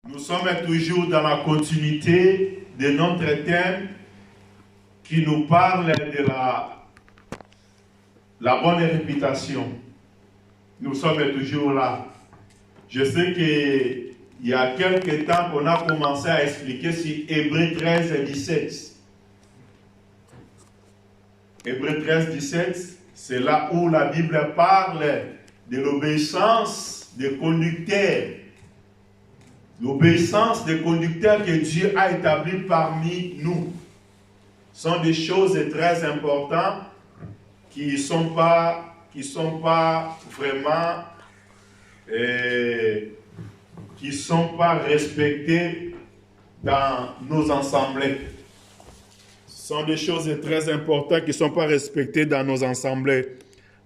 Nous sommes toujours dans la continuité de notre thème qui nous parle de la bonne réputation. Nous sommes toujours là. Je sais qu'il y a quelques temps qu'on a commencé à expliquer sur Hébreux 13 et 17. Hébreux 13, 17, c'est là où la Bible parle de l'obéissance des conducteurs. L'obéissance des conducteurs que Dieu a établis parmi nous sont des choses très importantes qui ne sont pas vraiment respectées dans nos assemblées. Ce sont des choses très importantes qui ne sont pas respectées dans nos assemblées.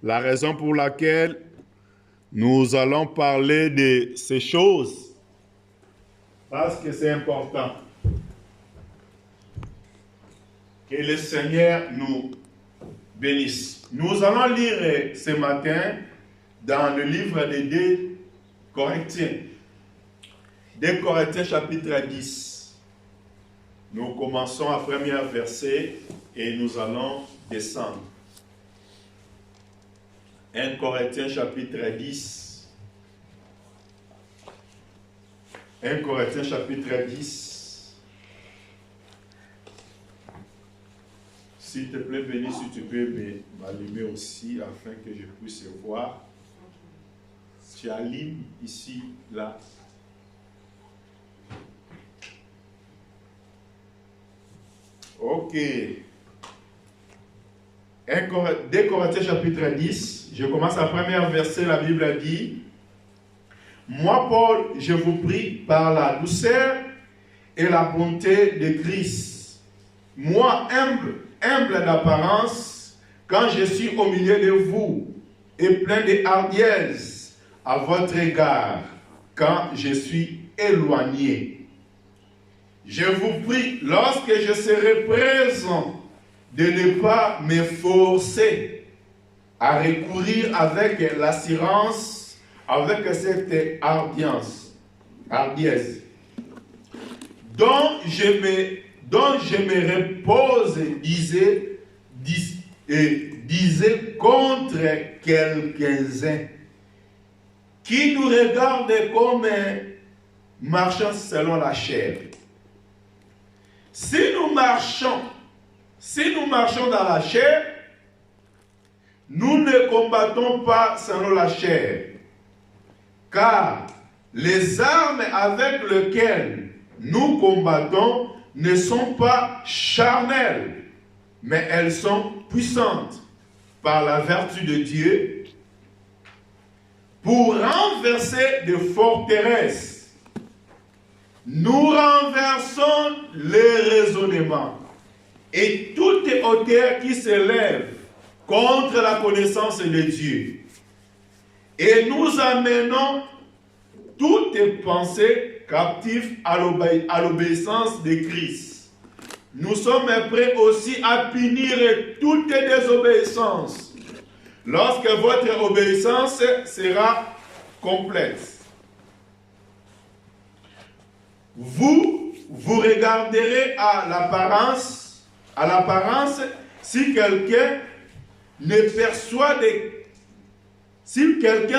La raison pour laquelle nous allons parler de ces choses, parce que c'est important. Que le Seigneur nous bénisse. Nous allons lire ce matin dans le livre des 2 Corinthiens. 2 Corinthiens chapitre 10. Nous commençons à premier verset et nous allons descendre. 1 Corinthiens chapitre 10. 1 Corinthiens chapitre 10. S'il te plaît, béni, si tu peux m'allumer aussi afin que je puisse voir. Tu allumes ici, là. Ok. 2 Corinthiens chapitre 10. Je commence à premier verset, la Bible dit: moi, Paul, je vous prie par la douceur et la bonté de Christ. Moi, humble d'apparence, quand je suis au milieu de vous, et plein de hardiesse à votre égard, quand je suis éloigné. Je vous prie, lorsque je serai présent, de ne pas me forcer à recourir avec l'assurance, avec cette hardiesse, dont je me repose, disait contre quelques-uns qui nous regardent comme marchant selon la chair. Si nous marchons dans la chair, nous ne combattons pas selon la chair. Car les armes avec lesquelles nous combattons ne sont pas charnelles, mais elles sont puissantes par la vertu de Dieu pour renverser des forteresses. Nous renversons les raisonnements et toute hauteur qui s'élève contre la connaissance de Dieu. Et nous amenons toute pensée captive à l'obéissance de Christ. Nous sommes prêts aussi à punir toute désobéissance lorsque votre obéissance sera complète. Vous regarderez à l'apparence si quelqu'un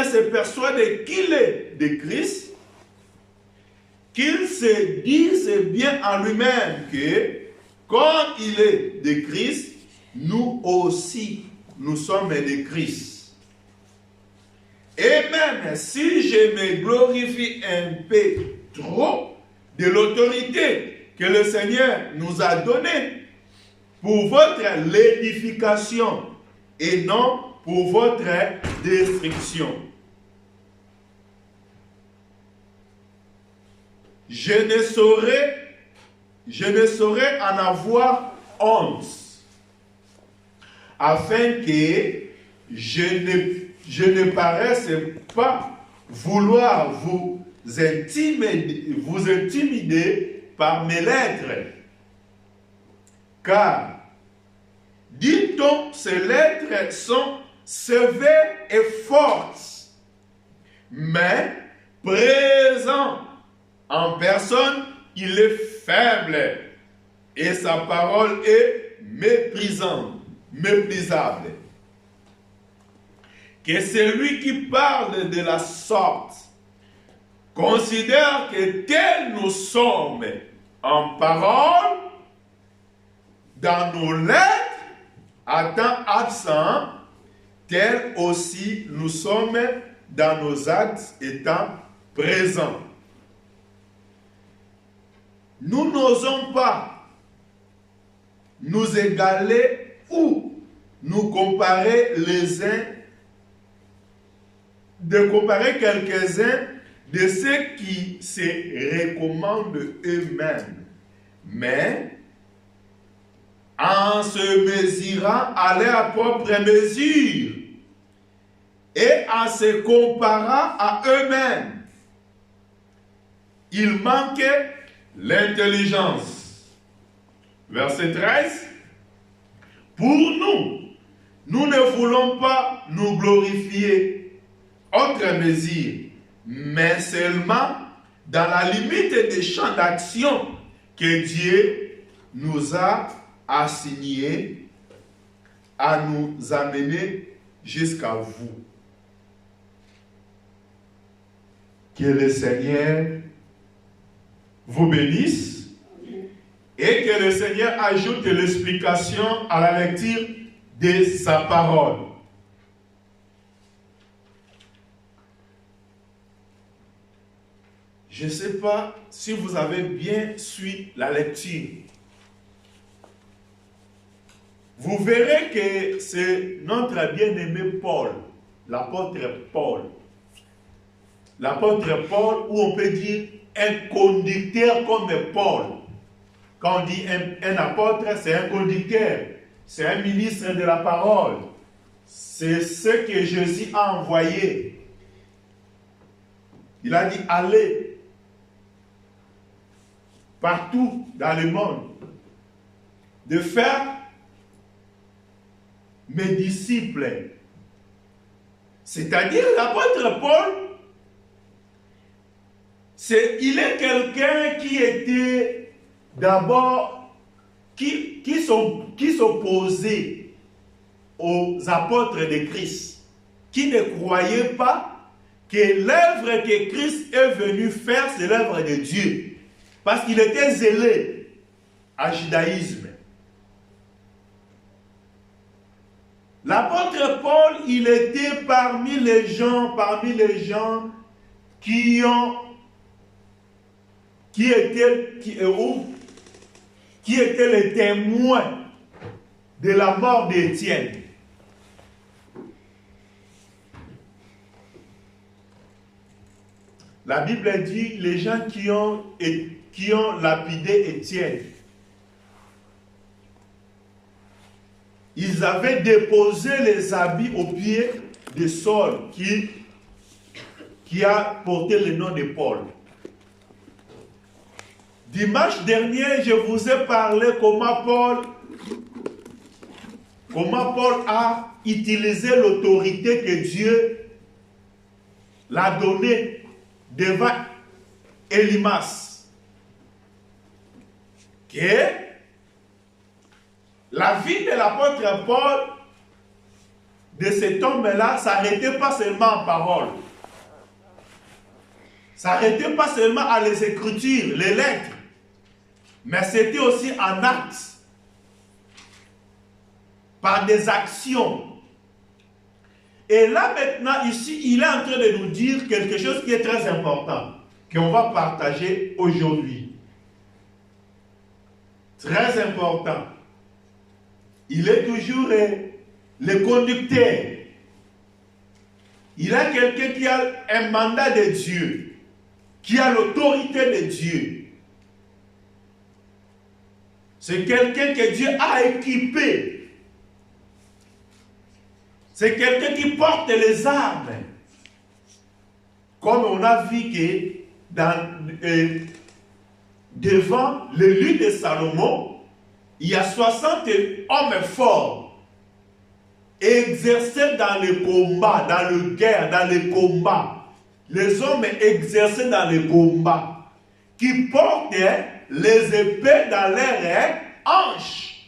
se persuade qu'il est de Christ, qu'il se dise bien en lui-même que, comme il est de Christ, nous aussi, nous sommes de Christ. Et même si je me glorifie un peu trop de l'autorité que le Seigneur nous a donnée pour votre l'édification et non pour votre destruction. Je ne saurais en avoir honte, afin que je ne paraisse pas vouloir vous intimider par mes lettres. Car, dit-on, ces lettres sont sévères et fortes, mais présentes En personne, il est faible et sa parole est méprisable. Que celui qui parle de la sorte considère que tels nous sommes en parole, dans nos lettres, à temps absent, tels aussi nous sommes dans nos actes étant présents. Nous n'osons pas nous égaler ou nous comparer les uns, de comparer quelques-uns de ceux qui se recommandent eux-mêmes, mais en se mesurant à leur propre mesure et en se comparant à eux-mêmes, il manque l'intelligence. Verset 13. Pour nous, nous ne voulons pas nous glorifier autre mesure, mais seulement dans la limite des champs d'action que Dieu nous a assignés à nous amener jusqu'à vous. Que le Seigneur vous bénisse et que le Seigneur ajoute l'explication à la lecture de sa parole. Je ne sais pas si vous avez bien suivi la lecture. Vous verrez que c'est notre bien-aimé Paul, l'apôtre Paul. L'apôtre Paul, ou on peut dire un conducteur comme Paul. Quand on dit un apôtre, c'est un conducteur, c'est un ministre de la parole. C'est ce que Jésus a envoyé. Il a dit, allez partout dans le monde, de faire mes disciples. C'est-à-dire l'apôtre Paul, il est quelqu'un qui était d'abord, qui s'opposait aux apôtres de Christ, qui ne croyaient pas que l'œuvre que Christ est venu faire, c'est l'œuvre de Dieu. Parce qu'il était zélé à judaïsme. L'apôtre Paul, il était parmi les gens qui étaient les témoins de la mort d'Étienne. La Bible dit les gens qui ont lapidé Étienne, ils avaient déposé les habits aux pieds de Saul qui a porté le nom de Paul. Dimanche dernier, je vous ai parlé comment Paul a utilisé l'autorité que Dieu l'a donnée devant Élymas. Que la vie de l'apôtre Paul, de cet homme-là, ne s'arrêtait pas seulement en parole. Ça n'arrêtait pas seulement à les écritures, les lettres, mais c'était aussi en actes, par des actions. Et là maintenant, ici, il est en train de nous dire quelque chose qui est très important, qu'on va partager aujourd'hui. Très important. Il est toujours le conducteur. Il a quelqu'un qui a un mandat de Dieu, qui a l'autorité de Dieu. C'est quelqu'un que Dieu a équipé. C'est quelqu'un qui porte les armes. Comme on a vu que devant le lit de Salomon, il y a 60 hommes forts exercés dans le combat, dans le guerre, dans le combat. Les hommes exercés dans le combat. qui portaient les épées dans leurs hanches.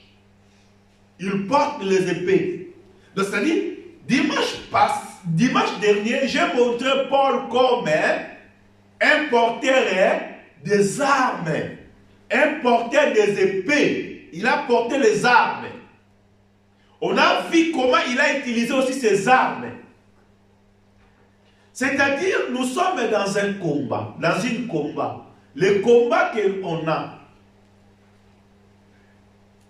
Ils portent les épées. Donc, c'est-à-dire, dimanche dernier, j'ai montré Paul comme un porteur des armes, un porteur des épées. Il a porté les armes. On a vu comment il a utilisé aussi ses armes. C'est-à-dire, nous sommes dans un combat, Le combat qu'on a,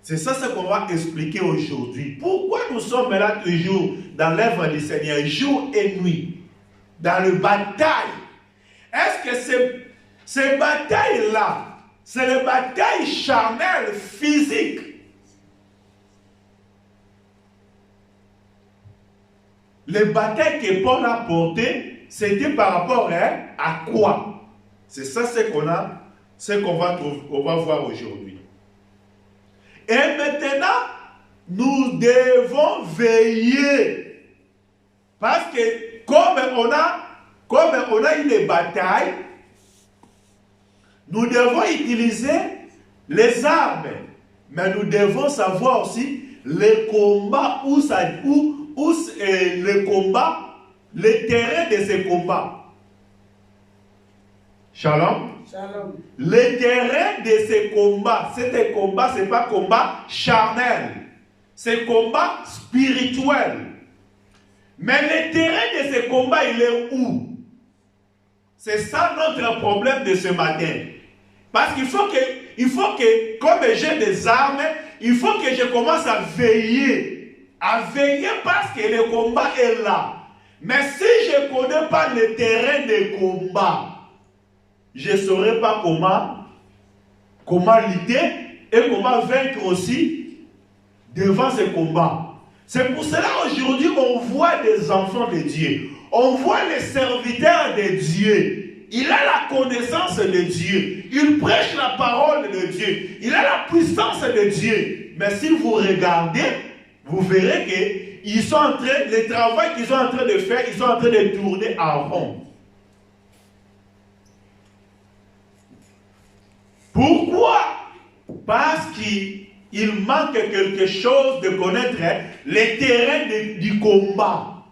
c'est ça ce qu'on va expliquer aujourd'hui. Pourquoi nous sommes là toujours dans l'œuvre du Seigneur, jour et nuit, dans le bataille? Est-ce que ces batailles-là, c'est les batailles charnelles, physiques? Les batailles que Paul a portées, c'était par rapport à quoi? C'est ça ce qu'on va voir aujourd'hui. Et maintenant, nous devons veiller. Parce que comme on a une bataille, nous devons utiliser les armes. Mais nous devons savoir aussi les combats, le terrain de ces combats. Shalom. Shalom. Le terrain de ces combats, ce n'est pas combat charnel, c'est combat spirituel. Mais le terrain de ces combats, il est où? C'est ça notre problème de ce matin. Parce qu'il faut que, comme j'ai des armes, il faut que je commence à veiller. À veiller parce que le combat est là. Mais si je ne connais pas le terrain de combat, je ne saurais pas comment lutter et comment vaincre aussi devant ce combat. C'est pour cela aujourd'hui on voit des enfants de Dieu. On voit les serviteurs de Dieu. Il a la connaissance de Dieu. Il prêche la parole de Dieu. Il a la puissance de Dieu. Mais si vous regardez, vous verrez que le travail qu'ils sont en train de faire, ils sont en train de tourner en rond. Pourquoi? Parce qu'il manque quelque chose de connaître les terrains du combat.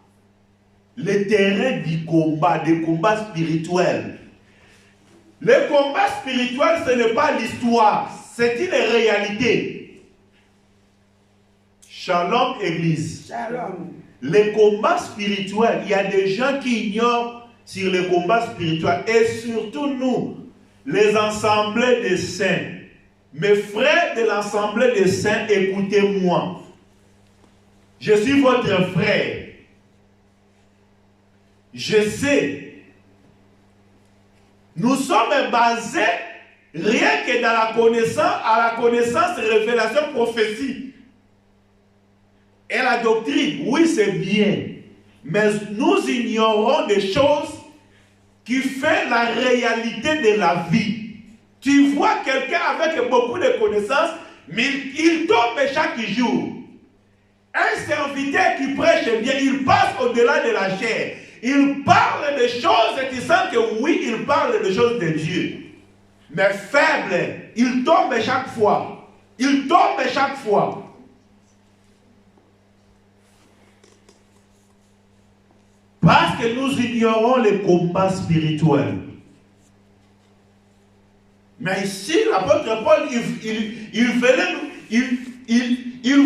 Les terrains du combat, des combats spirituels. Le combat spirituel, ce n'est pas l'histoire, c'est une réalité. Shalom, Église. Shalom. Les combats spirituels, il y a des gens qui ignorent sur les combats spirituels, et surtout nous, les assemblées des saints. Mes frères de l'assemblée des saints, écoutez-moi. Je suis votre frère. Je sais. Nous sommes basés rien que dans la connaissance, révélation, prophétie. Et la doctrine, oui, c'est bien. Mais nous ignorons des choses qui font la réalité de la vie. Tu vois quelqu'un avec beaucoup de connaissances, mais il tombe chaque jour. Un serviteur qui prêche bien, il passe au-delà de la chair. Il parle de choses et tu sens que oui, il parle de choses de Dieu. Mais faible, il tombe chaque fois. Il tombe chaque fois. Parce que nous ignorons les combats spirituels. Mais ici, l'apôtre Paul, il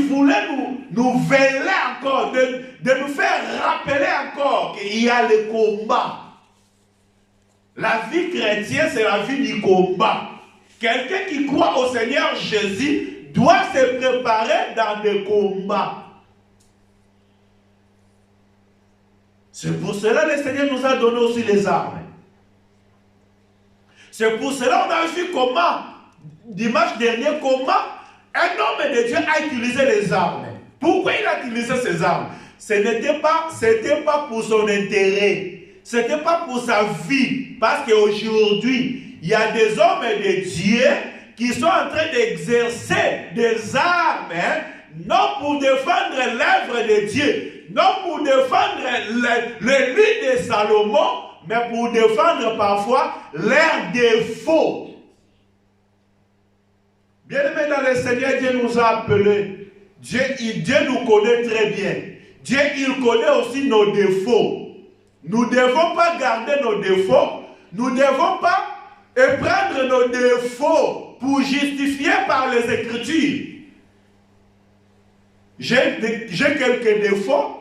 voulait nous veiller encore, de nous faire rappeler encore qu'il y a le combat. La vie chrétienne, c'est la vie du combat. Quelqu'un qui croit au Seigneur Jésus doit se préparer dans des combats. C'est pour cela que le Seigneur nous a donné aussi les armes. C'est pour cela qu'on a vu comment, dimanche dernier, comment un homme de Dieu a utilisé les armes. Pourquoi il a utilisé ces armes? Ce n'était pas pour son intérêt. Ce n'était pas pour sa vie. Parce qu'aujourd'hui, il y a des hommes de Dieu qui sont en train d'exercer des armes, non pour défendre l'œuvre de Dieu, non pour défendre le lit de Salomon, mais pour défendre parfois leurs défauts. Bien-aimés dans le Seigneur, Dieu nous a appelés. Dieu nous connaît très bien. Dieu, il connaît aussi nos défauts. Nous ne devons pas garder nos défauts. Nous ne devons pas prendre nos défauts pour justifier par les Écritures. J'ai quelques défauts.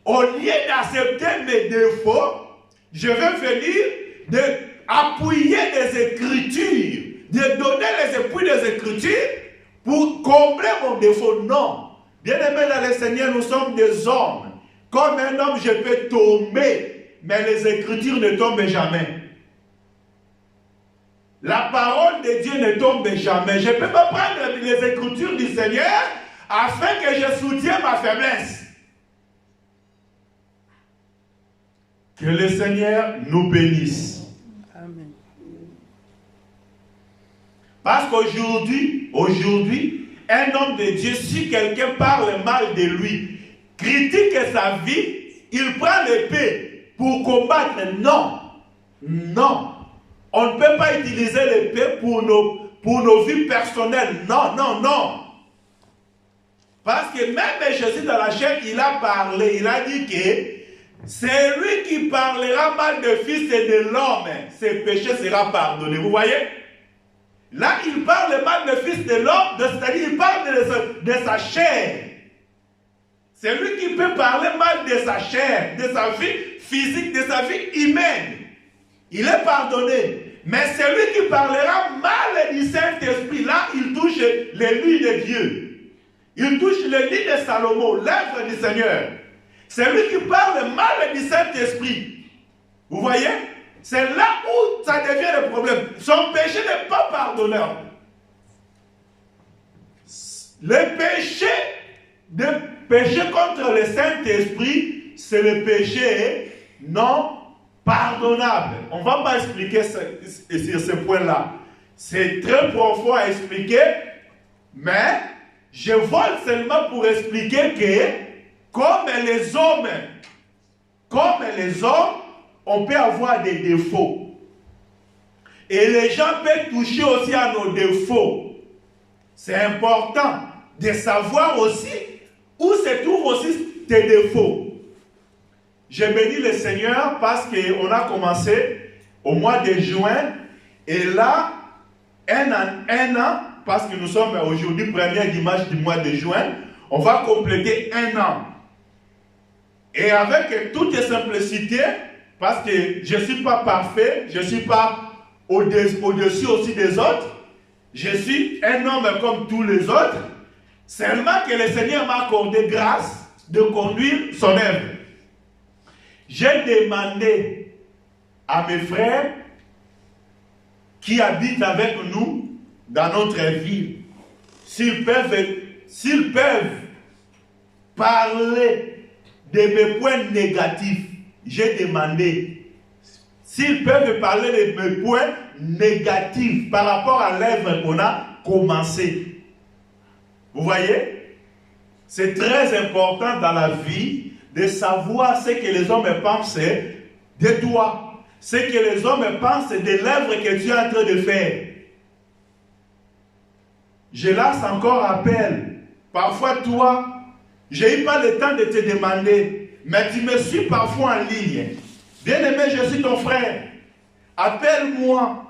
Au lieu d'accepter mes défauts, je vais venir appuyer les Écritures, de donner les appuis des Écritures pour combler mon défaut. Non. Bien-aimés dans le Seigneur, nous sommes des hommes. Comme un homme, je peux tomber, mais les Écritures ne tombent jamais. La parole de Dieu ne tombe jamais. Je ne peux pas prendre les Écritures du Seigneur afin que je soutienne ma faiblesse. Que le Seigneur nous bénisse. Amen. Parce qu'aujourd'hui, un homme de Dieu, si quelqu'un parle mal de lui, critique sa vie, il prend l'épée pour combattre. Non. Non. On ne peut pas utiliser l'épée pour nos vies personnelles. Non, non, non. Parce que même Jésus dans la chair, il a parlé, il a dit que c'est lui qui parlera mal de fils et de l'homme, ses péchés seront pardonnés. Vous voyez? Là, il parle mal de fils de l'homme, c'est-à-dire il parle de sa chair. C'est lui qui peut parler mal de sa chair, de sa vie physique, de sa vie humaine. Il est pardonné. Mais c'est lui qui parlera mal du Saint-Esprit. Là, il touche les nuits de Dieu. Il touche le lit de Salomon, l'œuvre du Seigneur. C'est lui qui parle mal du Saint-Esprit. Vous voyez? C'est là où ça devient le problème. Son péché n'est pas pardonnable. Le péché contre le Saint-Esprit, c'est le péché non pardonnable. On ne va pas expliquer sur ce point-là. C'est très profond à expliquer, mais je vole seulement pour expliquer que comme les hommes, on peut avoir des défauts. Et les gens peuvent toucher aussi à nos défauts. C'est important de savoir aussi où se trouvent aussi tes défauts. Je bénis le Seigneur parce qu'on a commencé au mois de juin. Et là, un an, parce que nous sommes aujourd'hui premier dimanche du mois de juin, on va compléter un an. Et avec toute simplicité, parce que je ne suis pas parfait, je ne suis pas au-dessus aussi des autres, je suis un homme comme tous les autres, seulement que le Seigneur m'a accordé grâce de conduire son œuvre. J'ai demandé à mes frères qui habitent avec nous dans notre ville, s'ils peuvent parler de mes points négatifs. J'ai demandé s'ils peuvent parler de mes points négatifs par rapport à l'œuvre qu'on a commencé. Vous voyez? C'est très important dans la vie de savoir ce que les hommes pensent de toi, ce que les hommes pensent de l'œuvre que tu es en train de faire. Je lance encore appel. Parfois, toi, je n'ai pas le temps de te demander, mais tu me suis parfois en ligne. Bien-aimé, je suis ton frère. Appelle-moi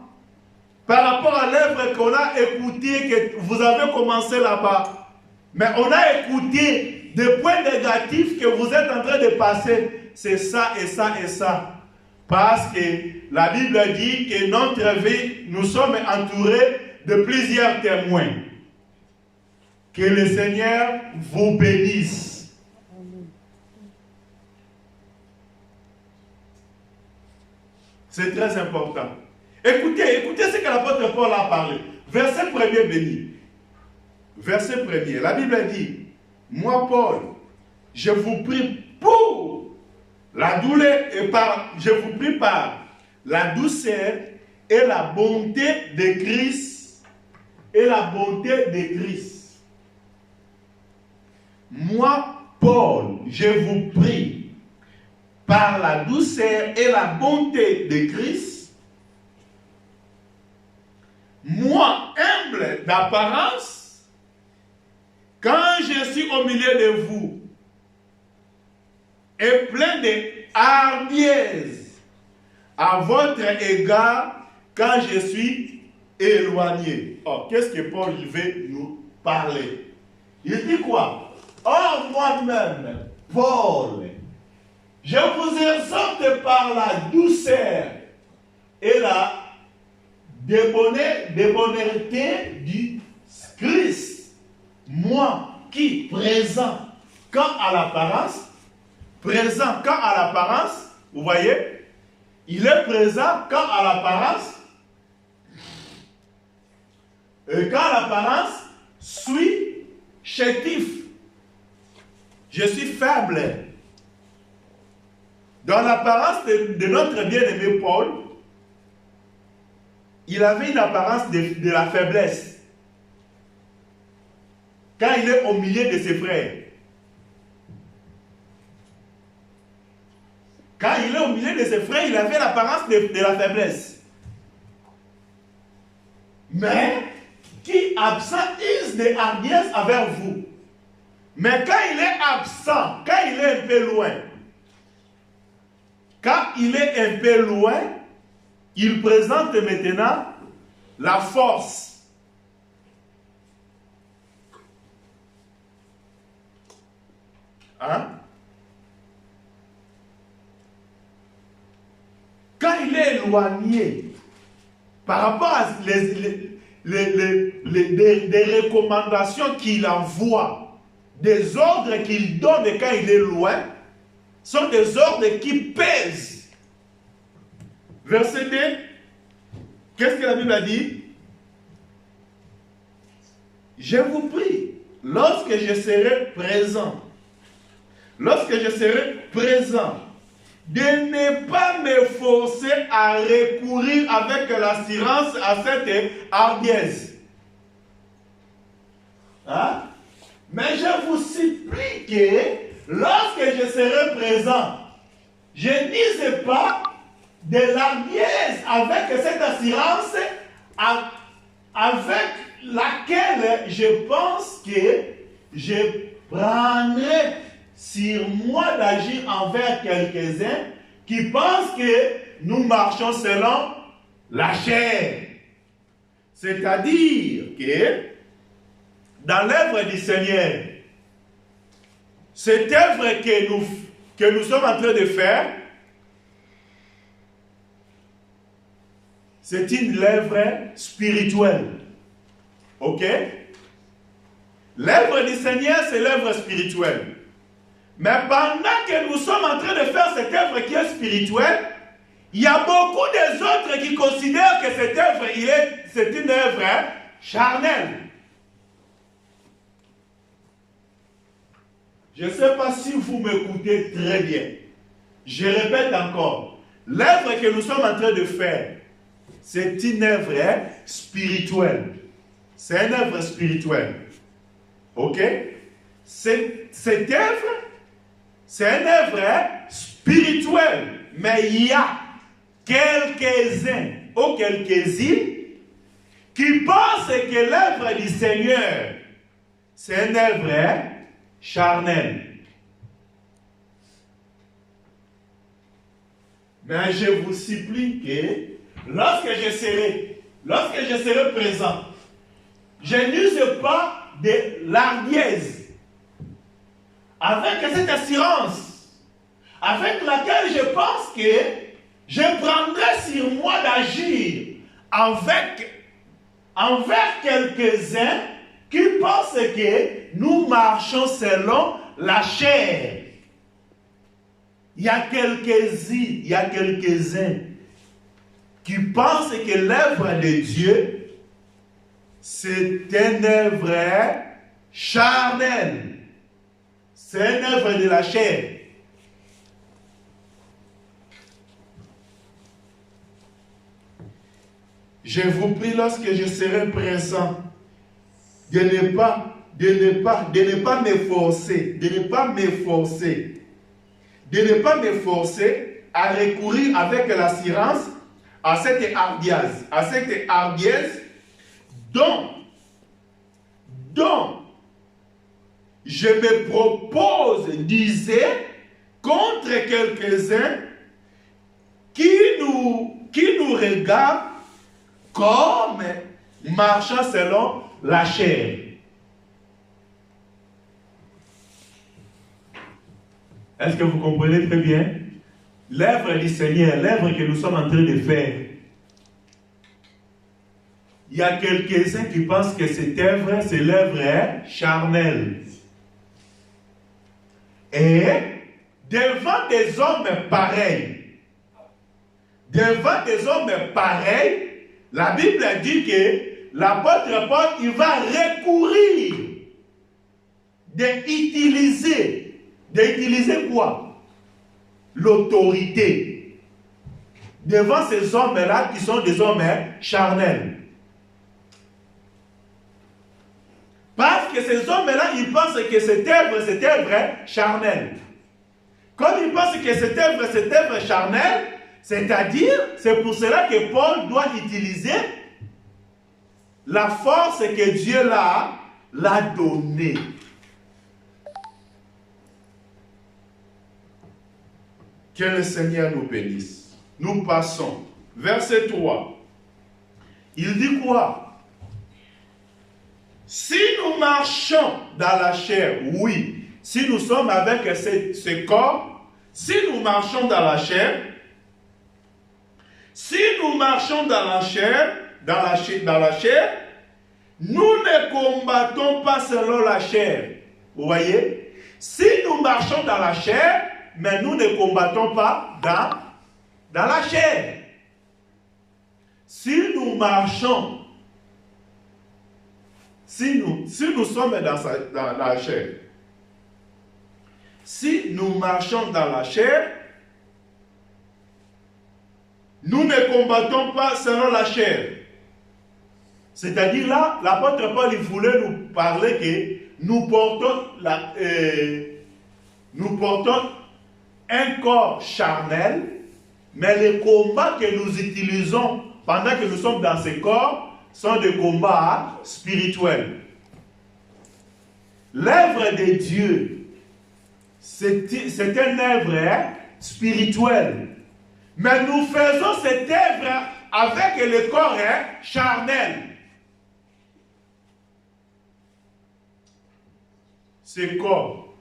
par rapport à l'œuvre qu'on a écoutée, que vous avez commencé là-bas. Mais on a écouté des points négatifs que vous êtes en train de passer. C'est ça et ça et ça. Parce que la Bible dit que notre vie, nous sommes entourés de plusieurs témoins. Que le Seigneur vous bénisse. C'est très important. Écoutez ce que l'apôtre Paul a parlé. Verset 1er béni. Verset 1er. La Bible dit, moi Paul, je vous prie pour la douleur je vous prie par la douceur et la bonté de Christ. Et la bonté de Christ. Moi, Paul, je vous prie par la douceur et la bonté de Christ, moi, humble d'apparence, quand je suis au milieu de vous, et plein de hardiesse à votre égard quand je suis éloigné. Oh, qu'est-ce que Paul veut nous parler? Il dit quoi? Oh, moi-même, Paul, je vous exhorte par la douceur et la débonnaire du Christ. Moi qui, présent quand à l'apparence, vous voyez, il est présent quand à l'apparence, et quand l'apparence suis chétif. Je suis faible. Dans l'apparence de notre bien-aimé Paul, il avait une apparence de la faiblesse. Quand il est au milieu de ses frères. Quand il est au milieu de ses frères, il avait l'apparence de la faiblesse. Mais qui absent use de hardiesse envers vous. Mais quand il est absent, quand il est un peu loin, il présente maintenant la force. Hein? Quand il est éloigné, par rapport à des recommandations qu'il envoie, des ordres qu'il donne quand il est loin, sont des ordres qui pèsent. Verset 2, qu'est-ce que la Bible a dit? Je vous prie, lorsque je serai présent, de ne pas me forcer à recourir avec l'assurance à cette hardiesse. Hein? Mais je vous supplie que lorsque je serai présent, je n'use pas de l'hardiesse avec cette assurance avec laquelle je pense que je prendrai sur moi d'agir envers quelques-uns qui pensent que nous marchons selon la chair. C'est-à-dire que dans l'œuvre du Seigneur, cette œuvre que nous sommes en train de faire, c'est une œuvre spirituelle. Ok? L'œuvre du Seigneur, c'est l'œuvre spirituelle. Mais pendant que nous sommes en train de faire cette œuvre qui est spirituelle, il y a beaucoup des autres qui considèrent que cette œuvre, c'est une œuvre charnelle. Je ne sais pas si vous m'écoutez très bien. Je répète encore. L'œuvre que nous sommes en train de faire, c'est une œuvre spirituelle. C'est une œuvre spirituelle. Ok? Cette œuvre, c'est une œuvre spirituelle. Mais il y a quelques-uns ou quelques-unes qui pensent que l'œuvre du Seigneur, c'est une œuvre charnelle. Mais je vous supplie que lorsque je serai présent, je n'use pas de l'hardiesse avec cette assurance avec laquelle je pense que je prendrai sur moi d'agir envers quelques-uns qui pensent que nous marchons selon la chair. Il y a quelques-uns qui pensent que l'œuvre de Dieu, c'est une œuvre charnelle. C'est une œuvre de la chair. Je vous prie, lorsque je serai présent, de ne pas me forcer à recourir avec l'assurance à cette hardiesse dont Donc, je me propose, disait, contre quelques-uns qui nous regardent comme marchant selon la chair. Est-ce que vous comprenez très bien? L'œuvre du Seigneur, l'œuvre que nous sommes en train de faire. Il y a quelques-uns qui pensent que cette œuvre, c'est l'œuvre charnelle. Et devant des hommes pareils, la Bible dit que l'apôtre Paul, il va recourir d'utiliser quoi? L'autorité. Devant ces hommes-là qui sont des hommes charnels. Parce que ces hommes-là, ils pensent que cette œuvre charnelle. Comme ils pensent que cette œuvre charnelle, c'est-à-dire, c'est pour cela que Paul doit utiliser la force que Dieu l'a donnée. Que le Seigneur nous bénisse. Nous passons. Verset 3. Il dit quoi? Si nous marchons dans la chair, oui. Si nous sommes avec ce corps, si nous marchons dans la chair, nous ne combattons pas selon la chair. Vous voyez? Si nous marchons dans la chair, mais nous ne combattons pas dans la chair. Si nous marchons, si nous sommes dans la chair, si nous marchons dans la chair, nous ne combattons pas selon la chair. C'est-à-dire là, l'apôtre Paul il voulait nous parler que nous portons un corps charnel, mais les combats que nous utilisons pendant que nous sommes dans ce corps sont des combats spirituels. L'œuvre de Dieu, c'est une œuvre spirituelle. Mais nous faisons cette œuvre avec le corps charnel. Ce corps,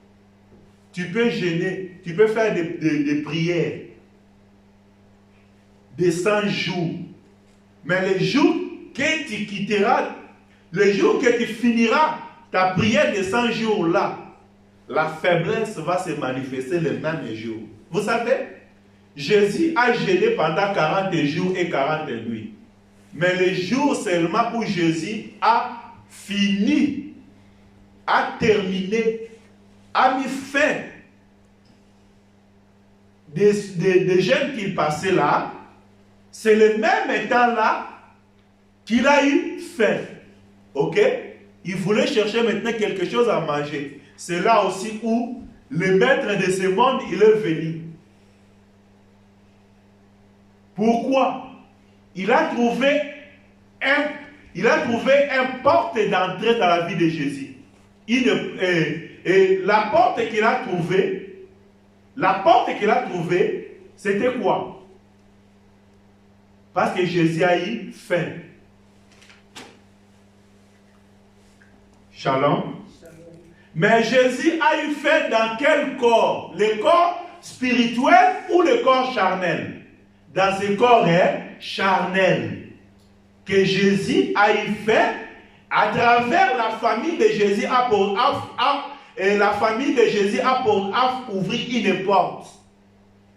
tu peux jeûner, tu peux faire des prières, des 100 jours. Mais le jour que tu quitteras, le jour que tu finiras ta prière de 100 jours là, la faiblesse va se manifester le même jour. Vous savez, Jésus a jeûné pendant 40 jours et 40 nuits. Mais le jour seulement où Jésus a fini, a terminé, a mis fin des jeûnes qu'il passait là, c'est le même temps là qu'il a eu faim. Ok? Il voulait chercher maintenant quelque chose à manger. C'est là aussi où le maître de ce monde, il est venu. Pourquoi? Il a trouvé un porte d'entrée dans la vie de Jésus. Et la porte qu'il a trouvée, c'était quoi? Parce que Jésus a eu faim. Shalom. Mais Jésus a eu faim dans quel corps? Le corps spirituel ou le corps charnel? Dans ce corps charnel que Jésus a eu faim à travers la famille de Jésus la famille de Jésus a ouvert une porte.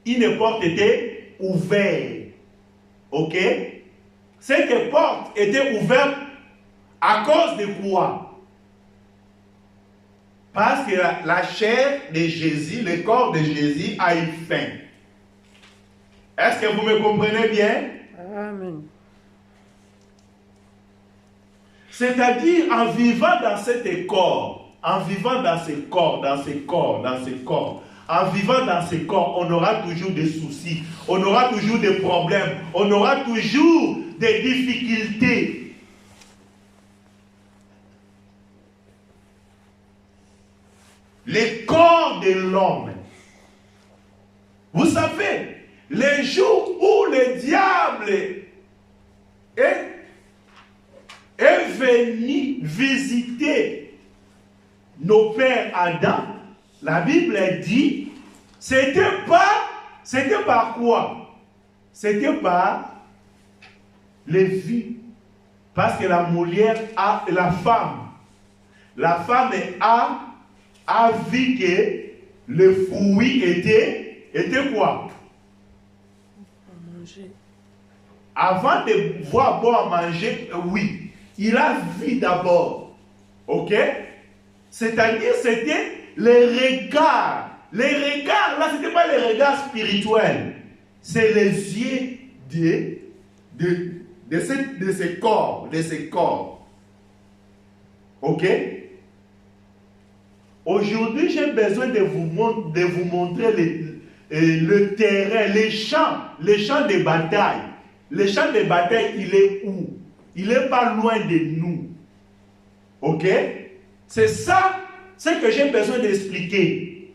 Une porte était ouverte. Ok? Cette porte était ouverte à cause de quoi? Parce que la chair de Jésus, le corps de Jésus a eu faim. Est-ce que vous me comprenez bien? Amen. C'est-à-dire en vivant dans cet corps, en vivant dans ce corps, en vivant dans ce corps, on aura toujours des soucis, on aura toujours des problèmes, on aura toujours des difficultés. le corps de l'homme. Vous savez, les jours où le diable est venu visiter nos pères Adam, la Bible dit, c'était par quoi? C'était par les vies. Parce que la femme a vu que le fruit était quoi? À manger. Avant de voir bon à manger, oui, il a vu d'abord. Ok? C'est-à-dire, c'était les regards. Les regards, là, ce n'était pas les regards spirituels. C'est les yeux de ces corps. Ok? Aujourd'hui, j'ai besoin de vous montrer le terrain, les champs de bataille. Le champ de bataille, il est où? Il n'est pas loin de nous. Ok? C'est ça, ce que j'ai besoin d'expliquer.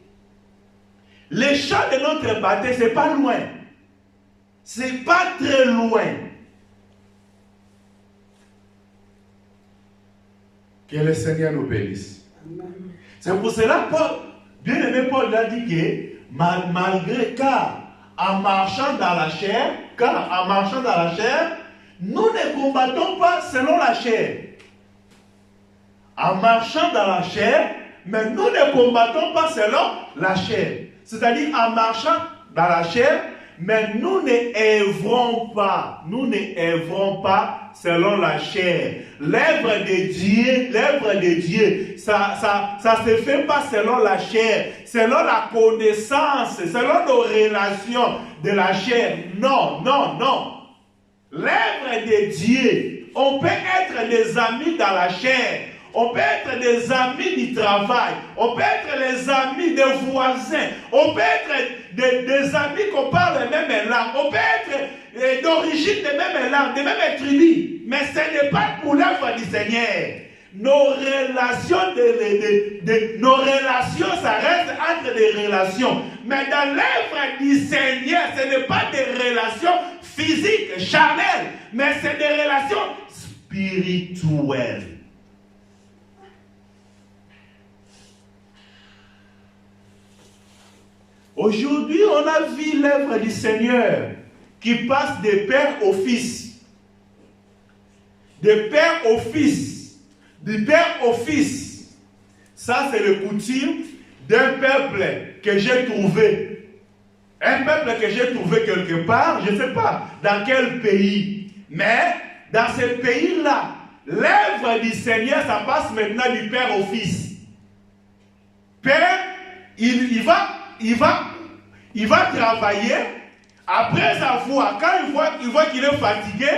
Le champ de notre bataille, ce n'est pas loin. Ce n'est pas très loin. Que le Seigneur nous bénisse. C'est pour cela, bien-aimé Paul a dit que malgré en marchant dans la chair, nous ne combattons pas selon la chair. En marchant dans la chair, mais nous ne combattons pas selon la chair. C'est-à-dire en marchant dans la chair, mais nous ne œuvrons pas selon la chair. L'œuvre de Dieu, ça se fait pas selon la chair, selon la connaissance, selon nos relations de la chair. Non. L'œuvre de Dieu, on peut être des amis dans la chair, on peut être des amis du travail, on peut être les amis des voisins, on peut être des amis qu'on parle les mêmes langues, on peut être d'origine des mêmes langues, des mêmes tribus, mais ce n'est pas pour l'œuvre du Seigneur. Nos relations, ça reste entre des relations, mais dans l'œuvre du Seigneur, ce n'est pas des relations physiques, charnelles, mais c'est des relations spirituelles. Aujourd'hui, on a vu l'œuvre du Seigneur qui passe de père au fils. De père au fils. Du père au fils. Ça, c'est le coutume d'un peuple que j'ai trouvé. Un peuple que j'ai trouvé quelque part, je ne sais pas dans quel pays. Mais dans ce pays-là, l'œuvre du Seigneur, ça passe maintenant du père au fils. Père, il va travailler. Après avoir, quand il voit qu'il est fatigué,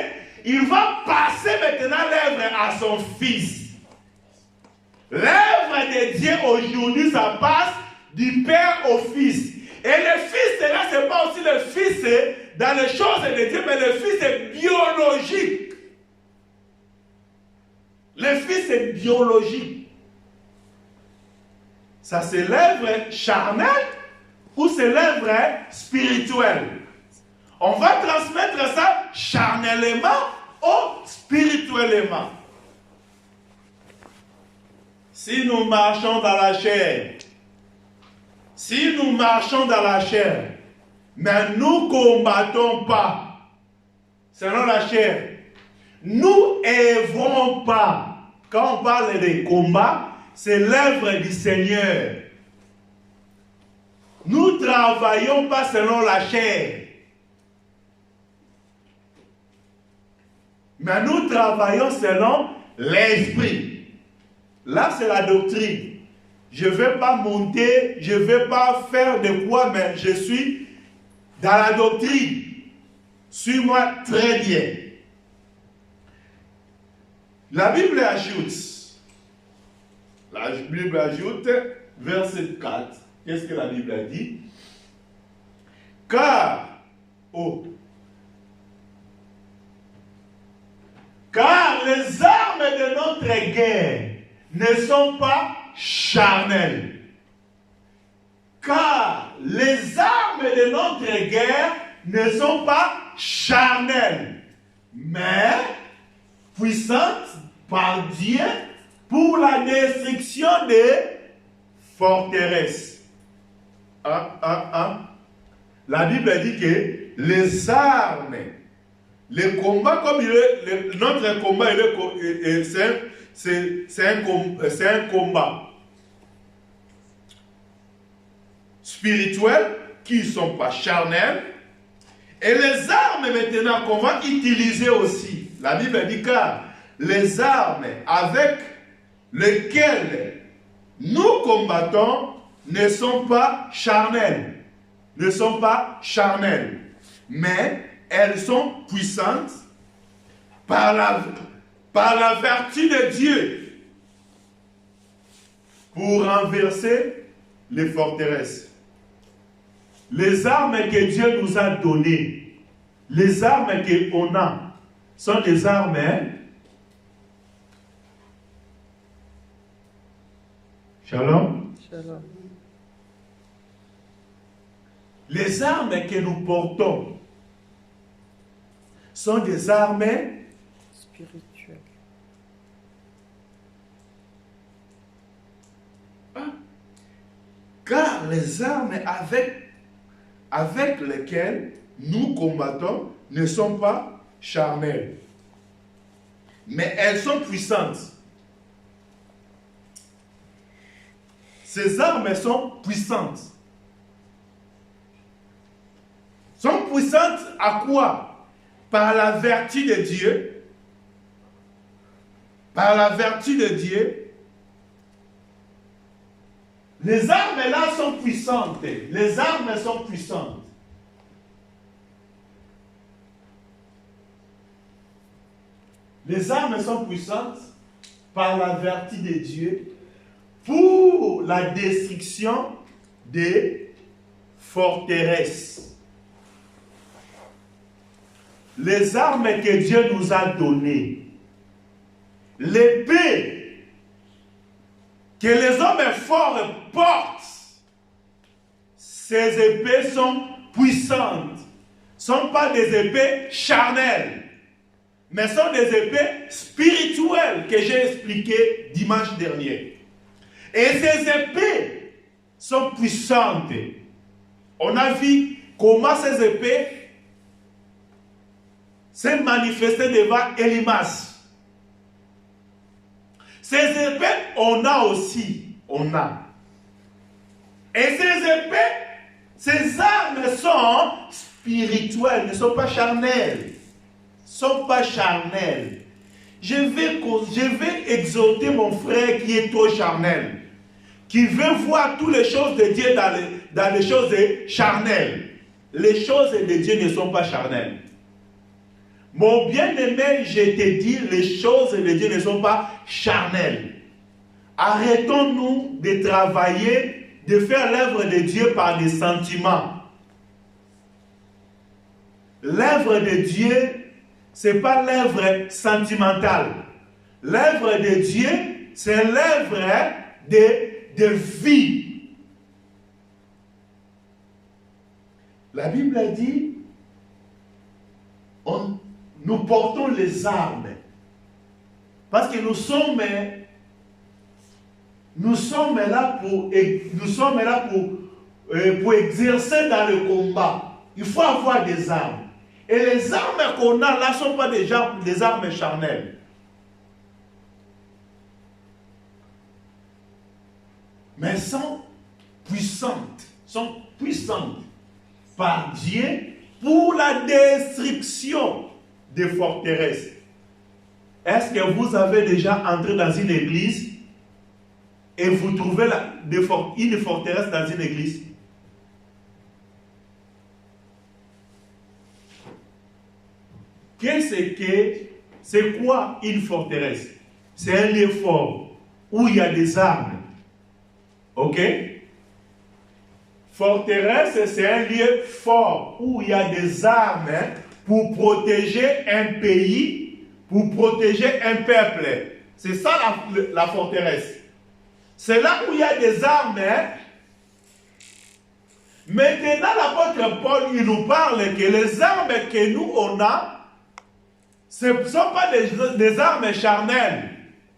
il va passer maintenant l'œuvre à son fils. L'œuvre de Dieu aujourd'hui, ça passe du père au fils. Et le fils, là, ce n'est pas aussi le fils dans les choses de Dieu, mais le fils est biologique. Le fils est biologique. Ça, c'est l'œuvre charnelle ou c'est l'œuvre spirituelle. On va transmettre ça charnellement ou spirituellement. Si nous marchons dans la chair, mais nous ne combattons pas selon la chair, nous œuvrons pas. Quand on parle de combat, c'est l'œuvre du Seigneur. Nous ne travaillons pas selon la chair, mais nous travaillons selon l'esprit. Là, c'est la doctrine. Je ne vais pas monter, je ne vais pas faire de quoi, mais je suis dans la doctrine. Suis-moi très bien. La Bible ajoute, verset 4. Qu'est-ce que la Bible a dit? Car les armes de notre guerre ne sont pas charnelles. car les armes de notre guerre ne sont pas charnelles, mais puissantes par Dieu pour la destruction des forteresses. La Bible dit que les armes, le combat comme notre combat, c'est un combat spirituel qui ne sont pas charnels. Et les armes maintenant qu'on va utiliser aussi, la Bible dit car les armes avec lesquelles nous combattons ne sont pas charnelles, mais elles sont puissantes par la vertu de Dieu pour renverser les forteresses. Les armes que Dieu nous a données, les armes qu'on a, sont des armes Shalom. Shalom. Les armes que nous portons sont des armes Spirituelles. Car les armes avec lesquelles nous combattons ne sont pas charnelles, mais elles sont puissantes. Ces armes sont puissantes. Sont puissantes à quoi? Par la vertu de Dieu. Par la vertu de Dieu. Les armes là sont puissantes. Les armes sont puissantes. Les armes sont puissantes par la vertu de Dieu pour la destruction des forteresses. Les armes que Dieu nous a données, l'épée que les hommes forts portent, ces épées sont puissantes. Ce ne sont pas des épées charnelles, mais sont des épées spirituelles que j'ai expliquées dimanche dernier. Et ces épées sont puissantes. On a vu comment ces épées s'est manifesté devant Elimas. Ces épées, on a aussi. On a. Et ces épées, ces armes sont spirituelles, ne sont pas charnelles. Sont pas charnelles. Je vais exhorter mon frère qui est trop charnel, qui veut voir toutes les choses de Dieu dans les choses charnelles. Les choses de Dieu ne sont pas charnelles. Mon bien-aimé, je te dis, les choses de Dieu ne sont pas charnelles. Arrêtons-nous de travailler, de faire l'œuvre de Dieu par des sentiments. L'œuvre de Dieu, ce n'est pas l'œuvre sentimentale. L'œuvre de Dieu, c'est l'œuvre de vie. La Bible a dit, nous portons les armes. Parce que nous sommes là pour exercer dans le combat. Il faut avoir des armes. Et les armes qu'on a là ne sont pas des armes charnelles. Mais sont puissantes par Dieu pour la destruction des forteresses. Est-ce que vous avez déjà entré dans une église et vous trouvez une forteresse dans une église? C'est quoi une forteresse? C'est un lieu fort où il y a des armes. Ok? Forteresse, c'est un lieu fort où il y a des armes pour protéger un pays, pour protéger un peuple. C'est ça la forteresse. C'est là où il y a des armes Maintenant, l'apôtre Paul, il nous parle que les armes que nous, on a, ce ne sont pas des armes charnelles,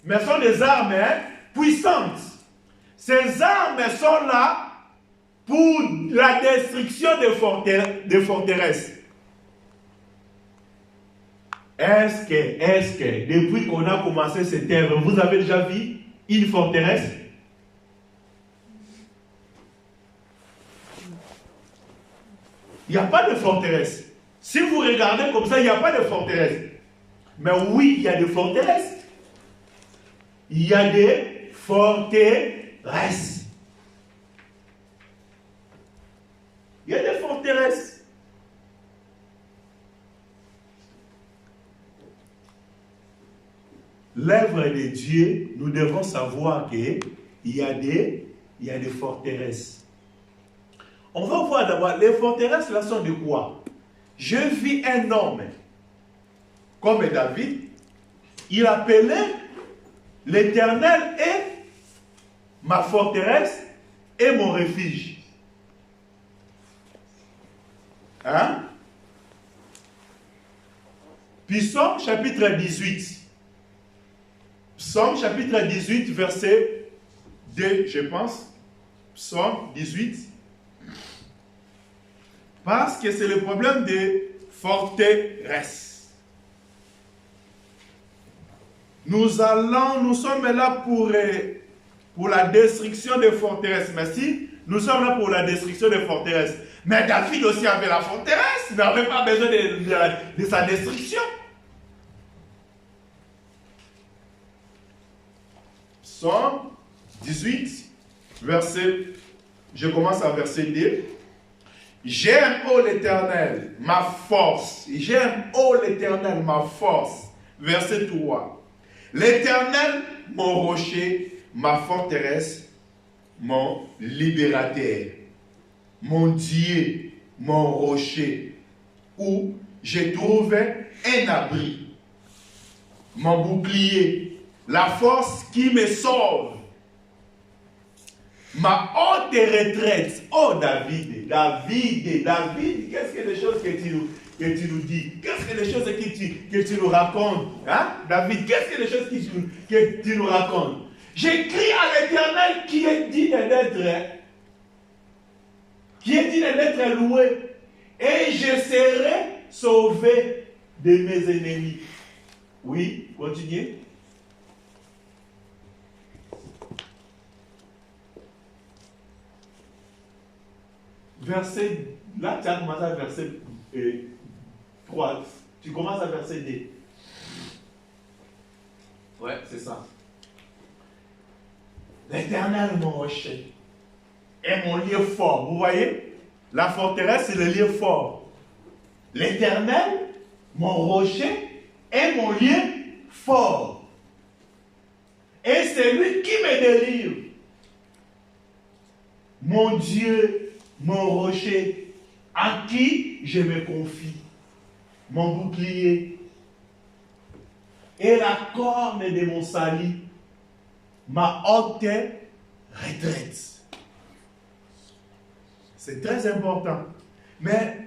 mais sont des armes puissantes. Ces armes sont là pour la destruction des forteresses. Est-ce que, depuis qu'on a commencé cette œuvre, vous avez déjà vu une forteresse? Il n'y a pas de forteresse. Si vous regardez comme ça, il n'y a pas de forteresse. Mais oui, il y a des forteresses. Il y a des forteresses. Il y a des forteresses. L'œuvre de Dieu, nous devons savoir qu'il y a des forteresses. On va voir d'abord, les forteresses là sont de quoi? Je vis un homme comme David, il appelait l'Éternel est ma forteresse et mon refuge. Hein? Psaume chapitre 18. Psaume chapitre 18, verset 2, je pense. Psaume 18. Parce que c'est le problème des forteresses. Nous sommes là pour la destruction des forteresses. Merci. Nous sommes là pour la destruction des forteresses. Mais David aussi avait la forteresse. Il n'avait pas besoin de sa destruction. Psaume 18, je commence à verset 2. J'aime, ô l'Éternel, ma force. J'aime, ô l'Éternel, ma force. Verset 3. L'Éternel, mon rocher, ma forteresse, mon libérateur. Mon Dieu, mon rocher, où j'ai trouvé un abri. Mon bouclier, la force qui me sauve. Ma haute retraite. Oh David, qu'est-ce que les choses que tu nous dis? Qu'est-ce que les choses que tu nous racontes? Hein? David, qu'est-ce que les choses que tu nous racontes? J'écris à l'Éternel qui est digne d'être loué. Et je serai sauvé de mes ennemis. Oui, continuez. Verset, là tu as commencé à verset 3. Tu commences à verset 2. Ouais, c'est ça. L'Éternel, mon rocher, est mon lieu fort. Vous voyez? La forteresse, c'est le lieu fort. L'Éternel, mon rocher, est mon lieu fort. Et c'est lui qui me délivre. Mon Dieu, mon rocher, à qui je me confie. Mon bouclier et la corne de mon salut, ma haute retraite. C'est très important. Mais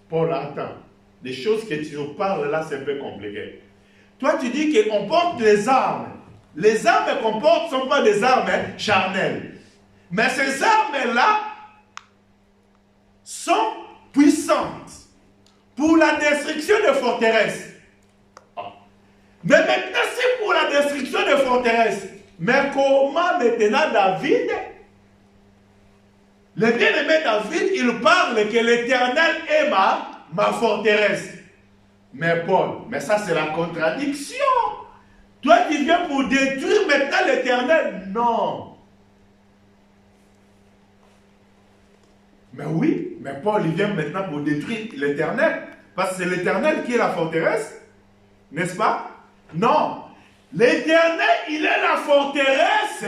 Paul, attends. Les choses que tu nous parles là, c'est un peu compliqué. Toi, tu dis qu'on porte les armes. Les armes qu'on porte ne sont pas des armes charnelles. Mais ces armes-là sont puissantes pour la destruction des forteresses. Mais maintenant, c'est pour la destruction des forteresses. Mais comment maintenant David, le bien-aimé David, il parle que l'Éternel est ma forteresse. Mais Paul, mais ça c'est la contradiction. Toi qui viens pour détruire maintenant l'Éternel. Non. Mais oui, mais Paul il vient maintenant pour détruire l'Éternel. Parce que c'est l'Éternel qui est la forteresse. N'est-ce pas? Non. L'Éternel, il est la forteresse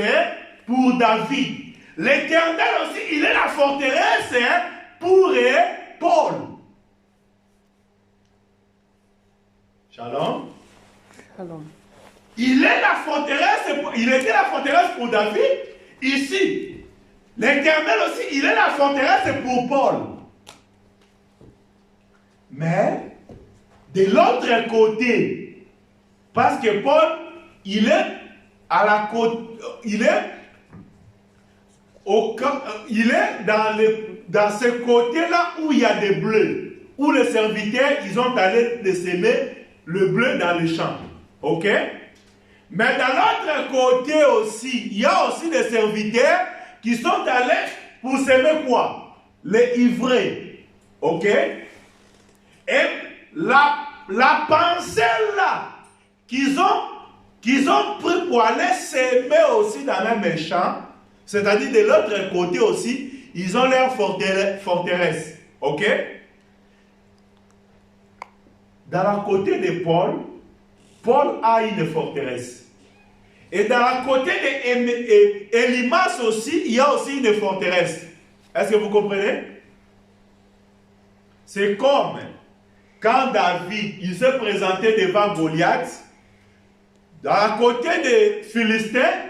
pour David. L'Éternel aussi, il est la forteresse pour Paul. Shalom. Shalom. Il est la forteresse, il était la forteresse pour David. Ici, L'Éternel aussi, il est la forteresse pour Paul. Mais, de l'autre côté, parce que Paul, il est à la côte, il est dans ce côté-là où il y a des bleus, où les serviteurs, ils ont allé de semer le bleu dans les champs. Ok? Mais dans l'autre côté aussi, il y a aussi des serviteurs qui sont allés pour semer quoi? Les ivraies. Ok? Et la pensée là qu'ils ont pris pour aller s'aimer aussi dans le même champ, c'est-à-dire de l'autre côté aussi, ils ont leur forteresse. Ok? Dans la côté de Paul, Paul a une forteresse. Et dans la côté d'Elimas aussi, il y a aussi une forteresse. Est-ce que vous comprenez? C'est comme quand David, il s'est présenté devant Goliath, dans la côté des Philistins,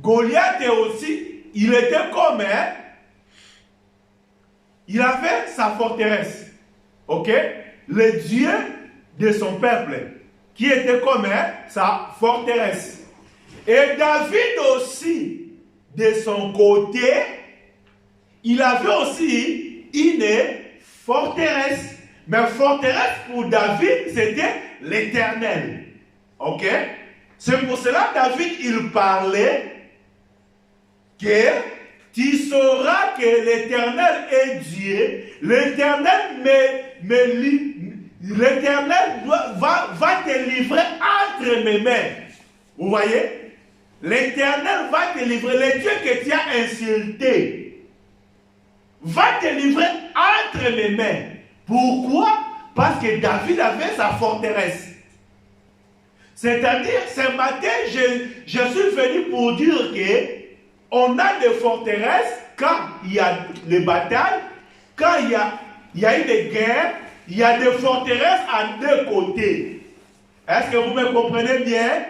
Goliath aussi, il était comme, il avait sa forteresse, ok? Le Dieu de son peuple, qui était comme sa forteresse. Et David aussi, de son côté, il avait aussi une forteresse. Mais forteresse pour David, c'était l'Éternel. Ok? C'est pour cela que David, il parlait que tu sauras que l'Éternel est Dieu. L'Éternel va te livrer entre mes mains. Vous voyez? L'Éternel va te livrer. Le Dieu que tu as insulté va te livrer entre mes mains. Pourquoi? Parce que David avait sa forteresse. C'est-à-dire, ce matin, je suis venu pour dire que on a des forteresses quand il y a les batailles, quand il y a eu des guerres, il y a des forteresses à deux côtés. Est-ce que vous me comprenez bien?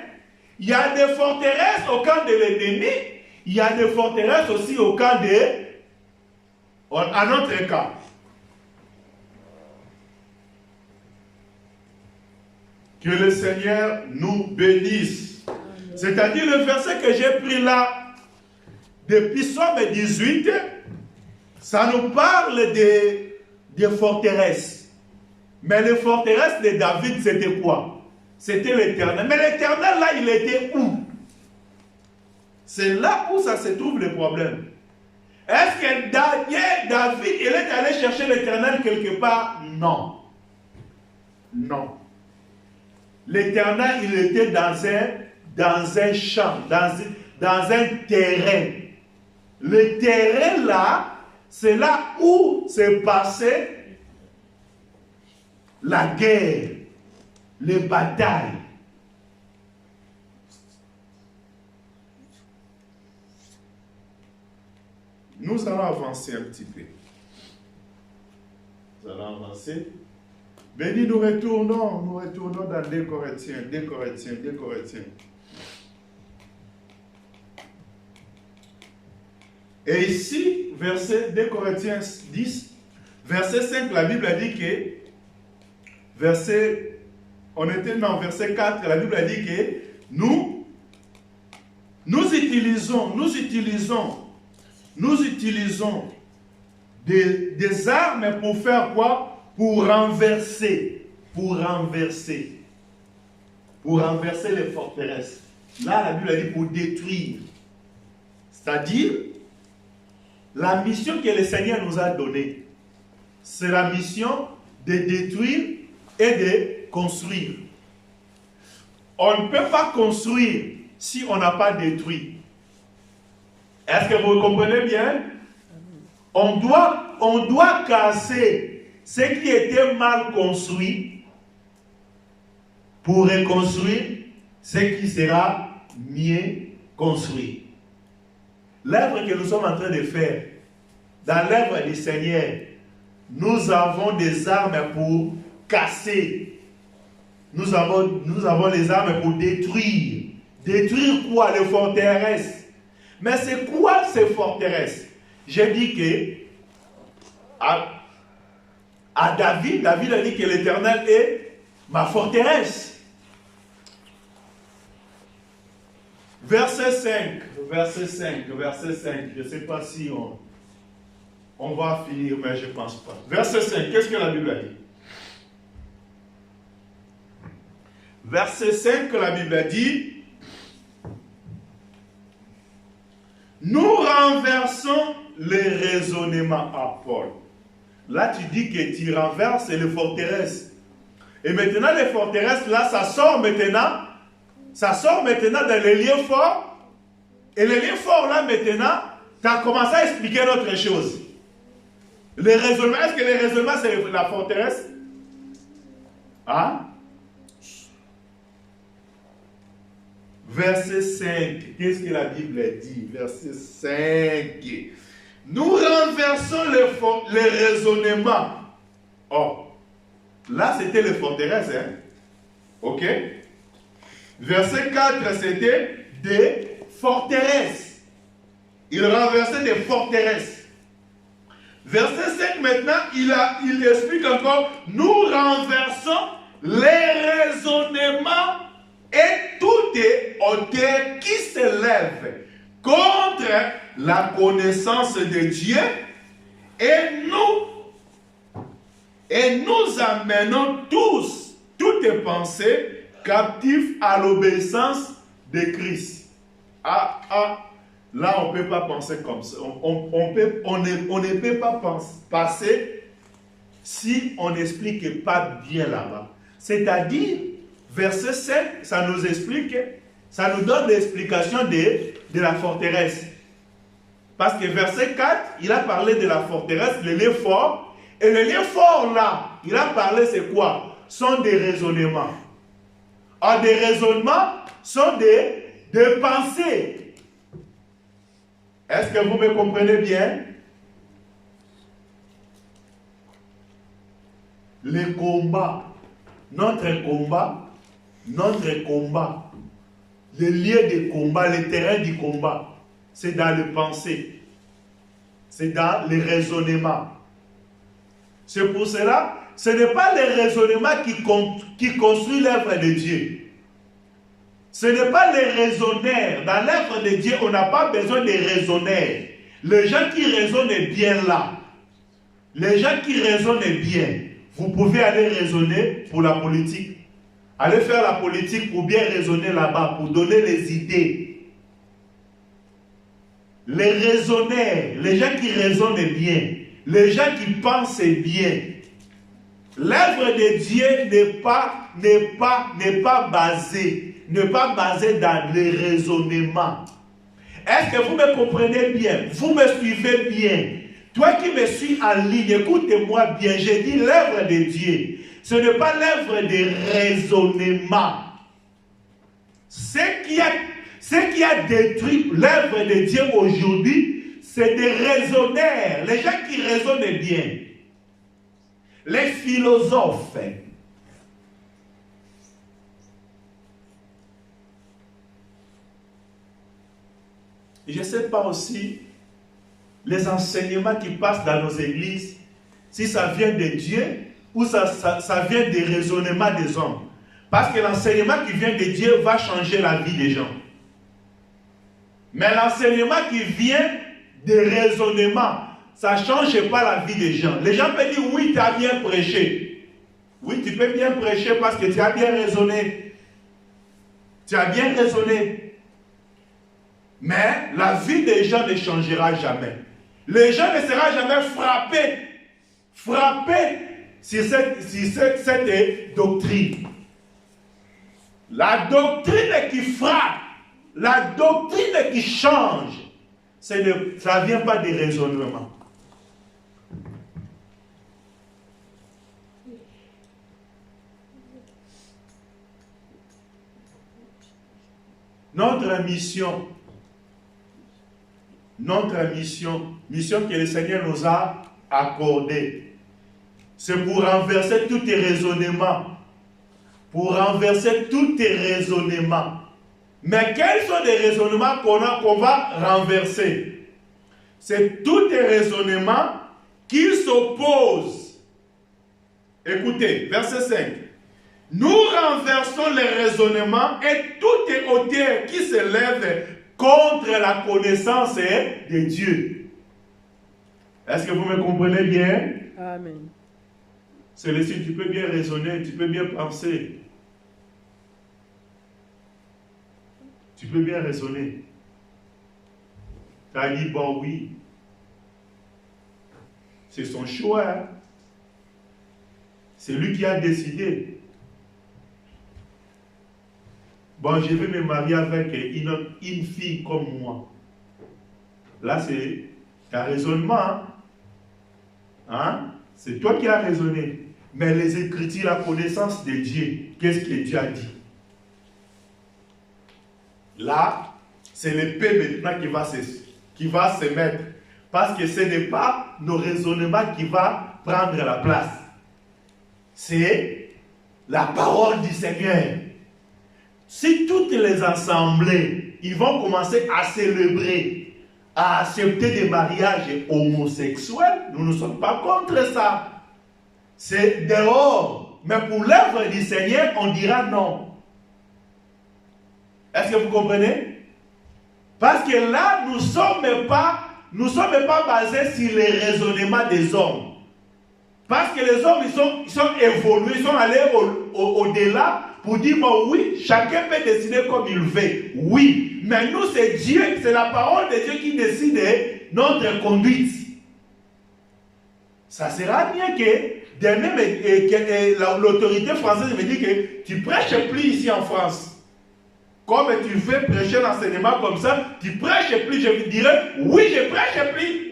Il y a des forteresses au camp de l'ennemi, il y a des forteresses aussi au camp à notre camp. Que le Seigneur nous bénisse. C'est-à-dire le verset que j'ai pris là, depuis Psaume 18, ça nous parle des forteresses. Mais les forteresses de David, c'était quoi? C'était l'Éternel. Mais l'Éternel, là, il était où? C'est là où ça se trouve le problème. Est-ce que David, il est allé chercher l'Éternel quelque part? Non. Non. L'Éternel, il était dans un champ, dans un terrain. Le terrain là, c'est là où s'est passée la guerre, les batailles. Nous allons avancer un petit peu. Nous allons avancer. Béni, nous retournons dans 2 Corinthiens. Et ici, verset 2 Corinthiens 10, verset 5, la Bible a dit que, verset 4, la Bible a dit que nous utilisons des armes pour faire quoi? Pour renverser les forteresses. Là, la Bible a dit pour détruire. C'est-à-dire, la mission que le Seigneur nous a donnée, c'est la mission de détruire et de construire. On ne peut pas construire si on n'a pas détruit. Est-ce que vous comprenez bien? On doit casser ce qui était mal construit pour reconstruire ce qui sera mieux construit. L'œuvre que nous sommes en train de faire, dans l'œuvre du Seigneur, nous avons des armes pour casser. Nous avons les armes pour détruire. Détruire quoi? Les forteresses. Mais c'est quoi ces forteresses? J'ai dit que à David a dit que l'Éternel est ma forteresse. Verset 5, je ne sais pas si on va finir, mais je ne pense pas. Verset 5, qu'est-ce que la Bible a dit? Verset 5, la Bible a dit, nous renversons les raisonnements à Paul. Là, tu dis que tu renverses les forteresses. Et maintenant, les forteresses, là, ça sort maintenant dans les lieux forts. Et les lieux forts, là, maintenant, tu as commencé à expliquer d'autres choses. Les raisonnements, est-ce que les raisonnements, c'est la forteresse? Hein? Verset 5, qu'est-ce que la Bible dit? Verset 5. Nous renversons les raisonnements. Oh, là c'était les forteresses, hein? Ok? Verset 4, c'était des forteresses. Il renversait des forteresses. Verset 5 maintenant, il explique encore, nous renversons les raisonnements et toute hauteur qui s'élève contre la connaissance de Dieu et nous amenons toutes pensées captives à l'obéissance de Christ. Là on ne peut pas penser comme ça. On ne peut pas passer si on n'explique pas bien là-bas. C'est-à-dire, verset 7, ça nous explique, ça nous donne l'explication de la forteresse. Parce que verset 4, il a parlé de la forteresse, le lieu fort. Et le lieu fort là, il a parlé, c'est quoi? Sont des raisonnements. Or, des raisonnements sont des pensées. Est-ce que vous me comprenez bien? Le combat, notre combat, le lieu de combat, le terrain du combat, c'est dans les pensées, c'est dans les raisonnements. C'est pour cela, ce n'est pas les raisonnements qui construisent l'œuvre de Dieu. Ce n'est pas les raisonnaires. Dans l'œuvre de Dieu, on n'a pas besoin de raisonnaires. Les gens qui raisonnent bien là, les gens qui raisonnent bien, vous pouvez aller raisonner pour la politique. Allez faire la politique pour bien raisonner là-bas, pour donner les idées. Les raisonnaires, les gens qui raisonnent bien, les gens qui pensent bien. L'œuvre de Dieu n'est pas basée dans les raisonnements. Est-ce que vous me comprenez bien? Vous me suivez bien? Toi qui me suis en ligne, écoutez-moi bien. J'ai dit l'œuvre de Dieu. Ce n'est pas l'œuvre de raisonnement. Ce qui a détruit l'œuvre de Dieu aujourd'hui, c'est des raisonnaires. Les gens qui raisonnent bien. Les philosophes. Je ne sais pas aussi les enseignements qui passent dans nos églises, si ça vient de Dieu ou ça vient des raisonnements des hommes. Parce que l'enseignement qui vient de Dieu va changer la vie des gens. Mais l'enseignement qui vient des raisonnements, ça ne change pas la vie des gens. Les gens peuvent dire, oui, tu as bien prêché. Oui, tu peux bien prêcher parce que tu as bien raisonné. Tu as bien raisonné. Mais la vie des gens ne changera jamais. Les gens ne seront jamais frappés sur cette doctrine. La doctrine qui frappe, la doctrine qui change, ça ne vient pas des raisonnements. Notre mission que le Seigneur nous a accordée, c'est pour renverser tous tes raisonnements. Pour renverser tous tes raisonnements. Mais quels sont les raisonnements qu'on va renverser? C'est tous les raisonnements qui s'opposent. Écoutez, verset 5. Nous renversons les raisonnements et toute hauteur qui se lève contre la connaissance de Dieu. Est-ce que vous me comprenez bien? Amen. Celle-ci, tu peux bien raisonner, tu peux bien penser. Tu peux bien raisonner. Tu as dit, bon oui, c'est son choix. Hein? C'est lui qui a décidé. Bon, je vais me marier avec une fille comme moi. Là, c'est un raisonnement. Hein? C'est toi qui as raisonné. Mais les Écritures, la connaissance de Dieu, qu'est-ce que Dieu a dit? Là, c'est l'épée maintenant qui va se mettre. Parce que ce n'est pas nos raisonnements qui vont prendre la place. C'est la parole du Seigneur. Si toutes les assemblées, ils vont commencer à célébrer, à accepter des mariages homosexuels, nous ne sommes pas contre ça. C'est dehors. Mais pour l'œuvre du Seigneur, on dira non. Est-ce que vous comprenez? Parce que là, nous ne sommes pas basés sur les raisonnements des hommes. Parce que les hommes, ils sont évolués, ils sont allés au-delà pour dire, bon oui, chacun peut décider comme il veut. Oui, mais nous, c'est Dieu, c'est la parole de Dieu qui décide notre conduite. Ça sera bien que l'autorité française me dit que tu prêches plus ici en France. Comme tu veux prêcher l'enseignement comme ça, tu prêches plus. Je dirais, oui, je prêche plus.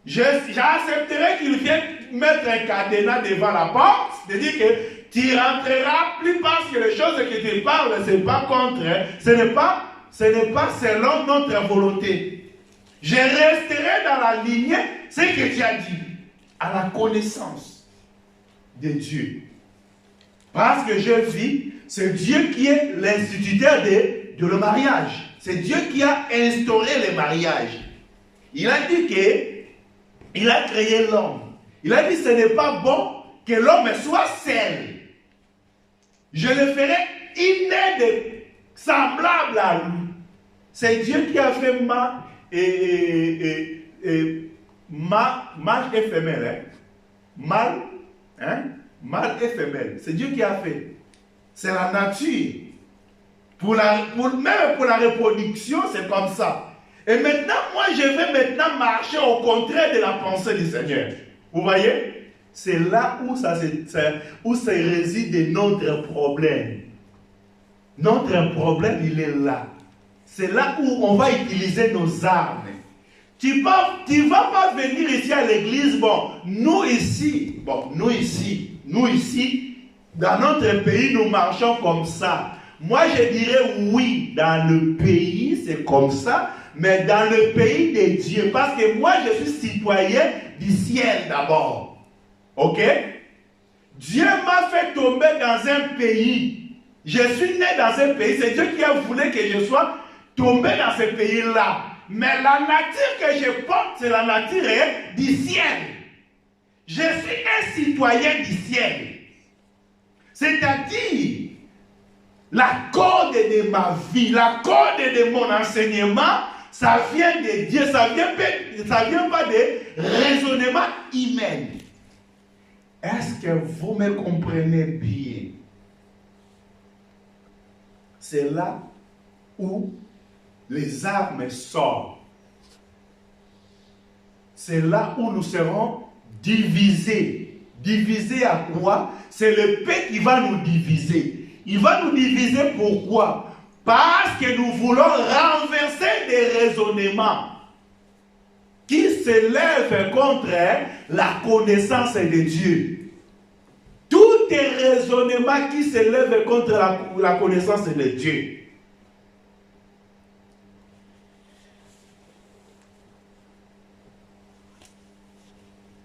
J'accepterai qu'il vienne mettre un cadenas devant la porte, c'est-à-dire que tu rentreras plus parce que les choses que tu parles, ce n'est pas contre, ce n'est pas selon notre volonté. Je resterai dans la lignée, ce que tu as dit, à la connaissance de Dieu. Parce que je vis, c'est Dieu qui est l'instituteur de le mariage. C'est Dieu qui a instauré le mariage. Il a dit qu'il a créé l'homme. Il a dit que ce n'est pas bon que l'homme soit seul. Je le ferai une aide semblable à lui. C'est Dieu qui a fait mâle et femelle. Mâle et femelle. C'est Dieu qui a fait. C'est la nature. Même pour la reproduction, c'est comme ça. Et maintenant, moi, je vais maintenant marcher au contraire de la pensée du Seigneur. Vous voyez? C'est là où ça réside notre problème. Notre problème, il est là. C'est là où on va utiliser nos armes. Tu ne vas pas venir ici à l'église, nous ici, dans notre pays, nous marchons comme ça. Moi, je dirais oui, dans le pays, c'est comme ça, mais dans le pays de Dieu, parce que moi, je suis citoyen du ciel d'abord. Ok? Dieu m'a fait tomber dans un pays. Je suis né dans un pays. C'est Dieu qui a voulu que je sois tombé dans ce pays-là. Mais la nature que je porte, c'est la nature du ciel. Je suis un citoyen du ciel. C'est-à-dire, la corde de ma vie, la corde de mon enseignement, ça vient de Dieu. Ça vient pas de raisonnement humain. Est-ce que vous me comprenez bien? C'est là où les armes sortent. C'est là où nous serons divisés. Divisés à quoi? C'est le paix qui va nous diviser. Il va nous diviser pourquoi? Parce que nous voulons renverser des raisonnements qui s'élèvent contre la connaissance de Dieu. Tout raisonnement qui s'élève contre la connaissance de Dieu.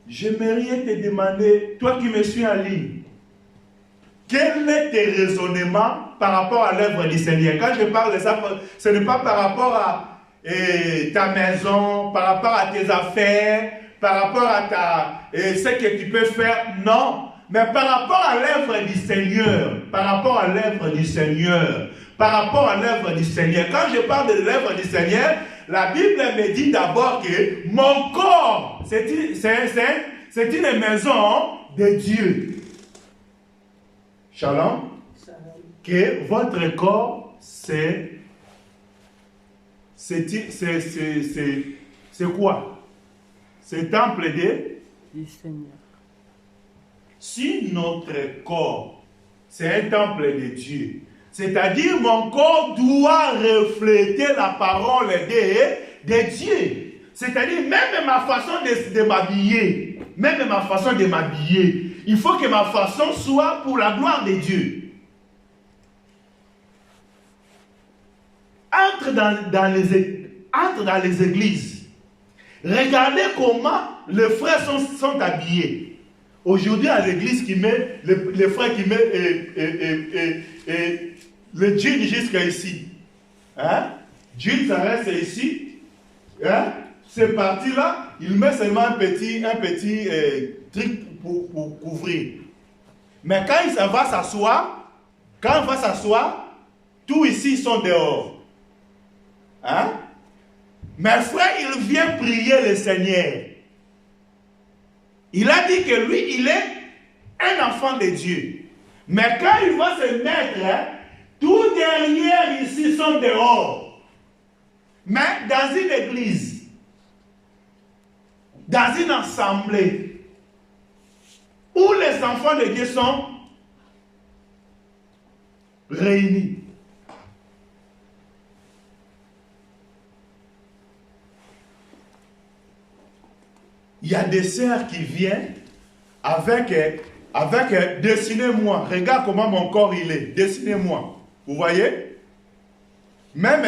J'aimerais te demander, toi qui me suis en ligne, Quel est tes raisonnements par rapport à l'œuvre du Seigneur? Quand je parle de ça, ce n'est pas par rapport à ta maison, par rapport à tes affaires, par rapport à ce que tu peux faire. Non, mais par rapport à l'œuvre du Seigneur. Par rapport à l'œuvre du Seigneur. Par rapport à l'œuvre du Seigneur. Quand je parle de l'œuvre du Seigneur, la Bible me dit d'abord que mon corps, c'est une maison de Dieu. Shalom. Que votre corps, c'est quoi? C'est temple du Seigneur. Si notre corps, c'est un temple de Dieu, c'est-à-dire mon corps doit refléter la parole de Dieu. C'est-à-dire même ma façon de m'habiller, il faut que ma façon soit pour la gloire de Dieu. Entre dans les églises. Regardez comment les frères sont habillés. Aujourd'hui, à l'église, les frères qui mettent le jean jusqu'à ici. Hein? Jean, ça reste ici. Hein? C'est parti là, il met seulement un petit truc pour couvrir. Mais quand il va s'asseoir, tout ici, ils sont dehors. Hein? Mais frère, il vient prier le Seigneur. Il a dit que lui, il est un enfant de Dieu. Mais quand il va se mettre, tout derrière ici sont dehors. Mais dans une église, dans une assemblée, où les enfants de Dieu sont réunis. Il y a des sœurs qui viennent avec dessinez-moi. Regarde comment mon corps il est. Dessinez-moi. Vous voyez? Même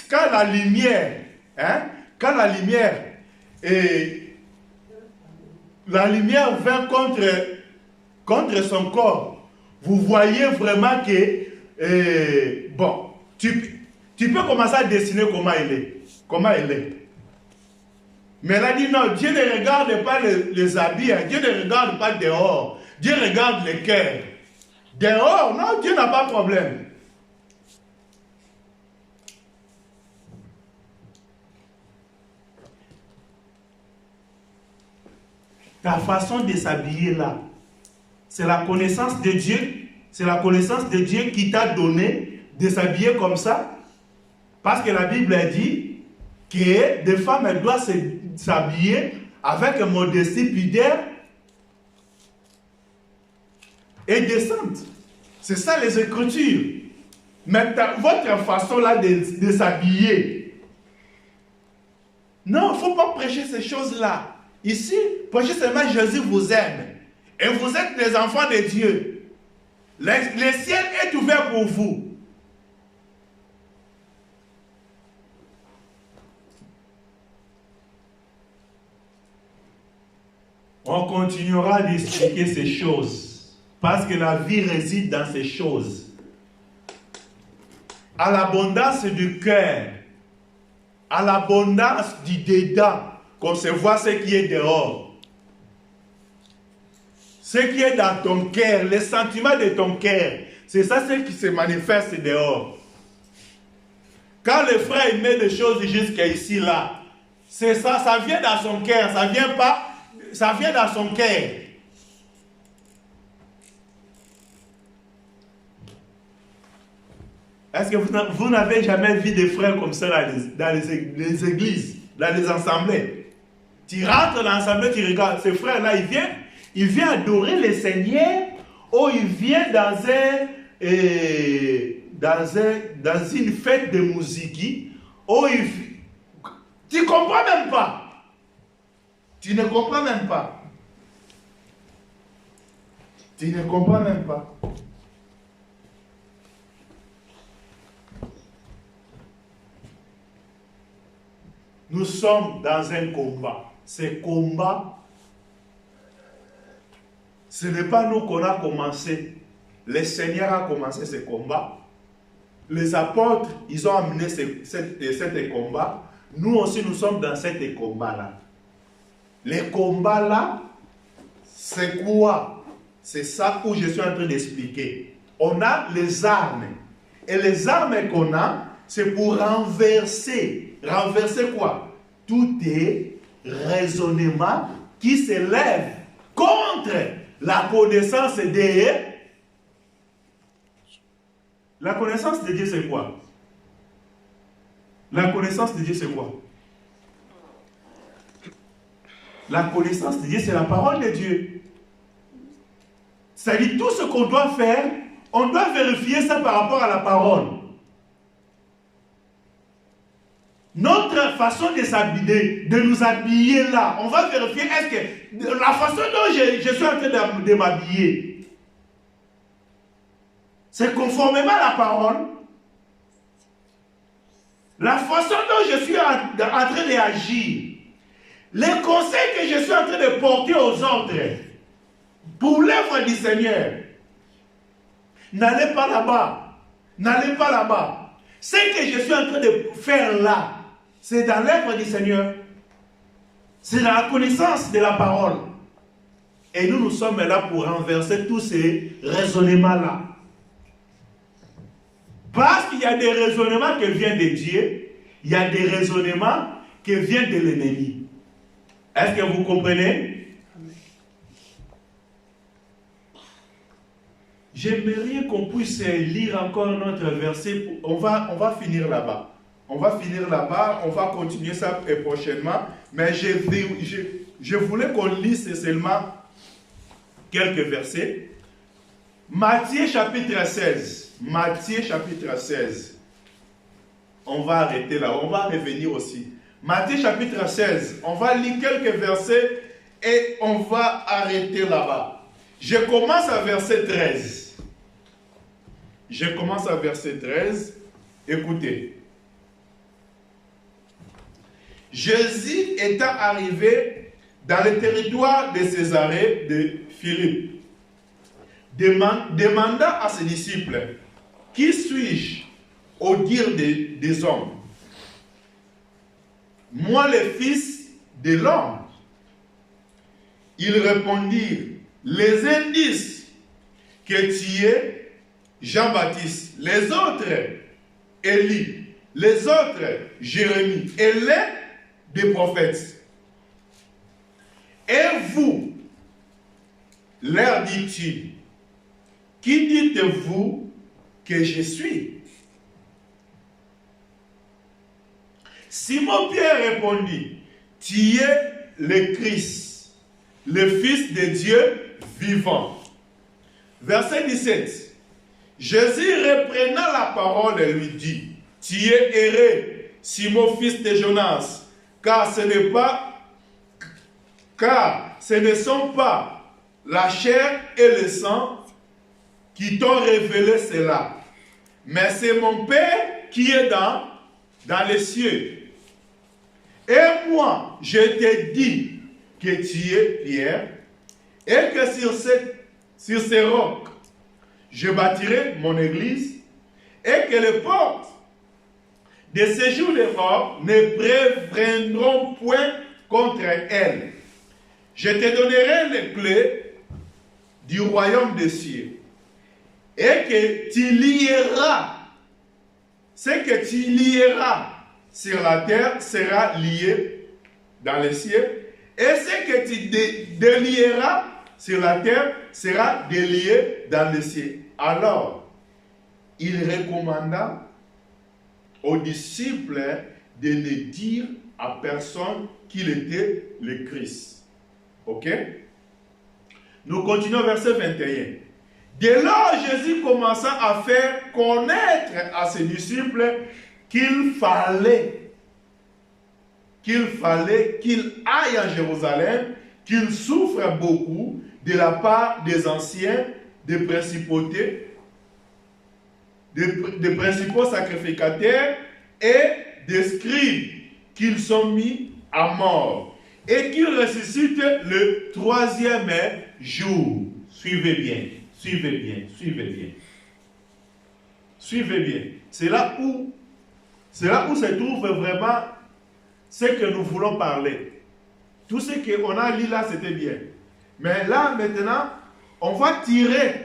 quand la lumière, vient contre son corps, vous voyez vraiment que bon, tu peux commencer à dessiner comment elle est. Mais elle a dit non, Dieu ne regarde pas les habits, Dieu ne regarde pas dehors, Dieu regarde le cœur. Dehors, non, Dieu n'a pas de problème. Ta façon de s'habiller là, c'est la connaissance de Dieu, qui t'a donné de s'habiller comme ça. Parce que la Bible a dit que des femmes, elles doivent s'habiller avec modestie, pudeur et décente. C'est ça les Écritures. Mais votre façon là de s'habiller, non, il ne faut pas prêcher ces choses-là. Ici, prêchez seulement Jésus vous aime. Et vous êtes des enfants de Dieu. Le ciel est ouvert pour vous. On continuera d'expliquer ces choses. Parce que la vie réside dans ces choses. À l'abondance du cœur, à l'abondance du dedans, qu'on se voit ce qui est dehors. Ce qui est dans ton cœur, les sentiments de ton cœur, c'est ça ce qui se manifeste dehors. Quand le frère met des choses jusqu'à ici, là, c'est ça, ça vient dans son cœur, ça vient dans son cœur. Est-ce que vous n'avez jamais vu des frères comme ça dans les églises, dans les assemblées? Tu rentres dans l'assemblée, tu regardes, ce frère-là, il vient adorer le Seigneur, ou il vient dans une fête de musique, ou tu ne comprends même pas. Tu ne comprends même pas. Tu ne comprends même pas. Nous sommes dans un combat. Ce ce n'est pas nous qu'on a commencé. Le Seigneur a commencé ce combat. Les apôtres, ils ont amené cet combat. Nous aussi, nous sommes dans cet combat-là. Les combats-là, c'est quoi? C'est ça où je suis en train d'expliquer. On a les armes. Et les armes qu'on a, c'est pour renverser. Renverser quoi? Tout est raisonnement qui s'élève contre la connaissance de Dieu. La connaissance de Dieu, c'est quoi? La connaissance de Dieu, c'est quoi? La connaissance de Dieu, c'est la parole de Dieu. C'est-à-dire, tout ce qu'on doit faire, on doit vérifier ça par rapport à la parole. Notre façon de s'habiller, de nous habiller là, on va vérifier, est-ce que la façon dont je suis en train de m'habiller, c'est conformément à la parole. La façon dont je suis en train d'agir, les conseils que je suis en train de porter aux autres, pour l'œuvre du Seigneur, n'allez pas là-bas, n'allez pas là-bas. Ce que je suis en train de faire là, c'est dans l'œuvre du Seigneur. C'est dans la connaissance de la parole. Et nous sommes là pour renverser tous ces raisonnements-là. Parce qu'il y a des raisonnements qui viennent de Dieu, il y a des raisonnements qui viennent de l'ennemi. Est-ce que vous comprenez? J'aimerais qu'on puisse lire encore notre verset. On va finir là-bas. On va finir là-bas, on va continuer ça prochainement. Mais je voulais qu'on lise seulement quelques versets. Matthieu chapitre 16. Matthieu chapitre 16. On va arrêter là, on va revenir aussi. Matthieu chapitre 16. On va lire quelques versets et on va arrêter là-bas. Je commence à verset 13. Je commence à verset 13. Écoutez. Jésus étant arrivé dans le territoire de Césarée de Philippe, demanda à ses disciples, qui suis-je au dire des hommes? Moi, le Fils de l'homme. Ils répondirent, les indices que tu es Jean-Baptiste, les autres Élie, les autres Jérémie, et les des prophètes. Et vous, leur dit-il, qui dites-vous que je suis? Simon-Pierre répondit, tu es le Christ, le Fils de Dieu vivant. Verset 17. Jésus reprenant la parole lui dit, tu es erré, Simon, fils de Jonas, car ce ne sont pas la chair et le sang qui t'ont révélé cela, mais c'est mon Père qui est dans les cieux. Et moi, je te dis que tu es Pierre, et que sur ces rocs, je bâtirai mon église, et que les portes de séjour des morts ne préviendront point contre elle. Je te donnerai les clés du royaume des cieux, et que tu lieras, ce que tu lieras sur la terre sera lié dans les cieux, et ce que tu délieras sur la terre sera délié dans les cieux. Alors, il recommanda aux disciples de ne dire à personne qu'il était le Christ. Ok? Nous continuons verset 21. Dès lors, Jésus commença à faire connaître à ses disciples qu'il fallait qu'il aille à Jérusalem, qu'il souffre beaucoup de la part des anciens, des principautés, des principaux sacrificateurs et des scribes qu'ils sont mis à mort et qu'il ressuscite le 3e jour. Suivez bien, suivez bien, suivez bien. Suivez bien. C'est là où se trouve vraiment ce que nous voulons parler. Tout ce qu'on a lu là, c'était bien. Mais là, maintenant, on va tirer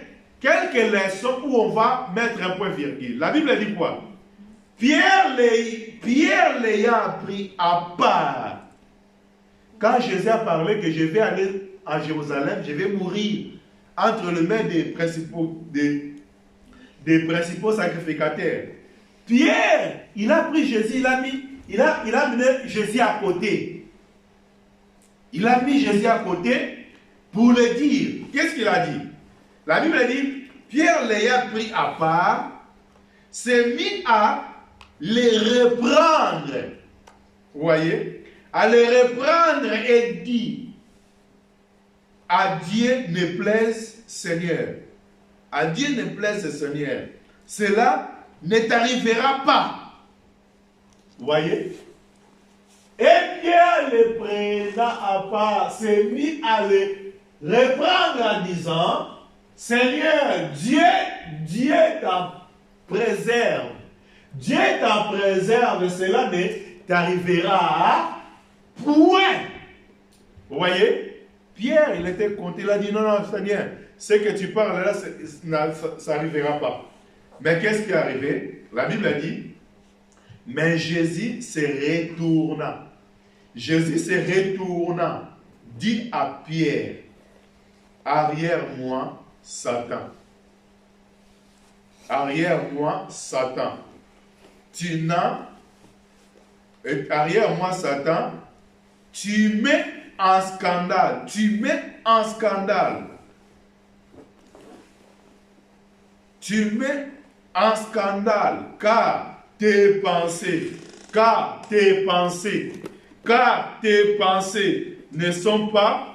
quelques leçons où on va mettre un point virgule. La Bible dit quoi? Pierre l'ayant appris à part. Quand Jésus a parlé que je vais aller à Jérusalem, je vais mourir entre les mains des principaux sacrificateurs. Pierre, il a pris Jésus, il a amené Jésus à côté. Il a mis Jésus à côté pour le dire. Qu'est-ce qu'il a dit? La Bible dit, Pierre l'ayant pris à part, s'est mis à les reprendre. Vous voyez? À les reprendre et dit, à Dieu ne plaise Seigneur. À Dieu ne plaise Seigneur. Cela ne t'arrivera pas. Vous voyez? Et Pierre le prenant à part, s'est mis à le reprendre en disant, Seigneur, Dieu t'en préserve. Dieu t'en préserve, cela ne t'arrivera point. Vous voyez? Pierre, il était content, il a dit, non, Seigneur, ce que tu parles là, ça n'arrivera pas. Mais qu'est-ce qui est arrivé? La Bible a dit, mais Jésus se retourna. Jésus se retourna, dit à Pierre, arrière-moi, Satan. Arrière-moi, Satan. Arrière-moi, Satan, tu mets en scandale. Tu mets en scandale. Tu mets en scandale, car tes pensées ne sont pas,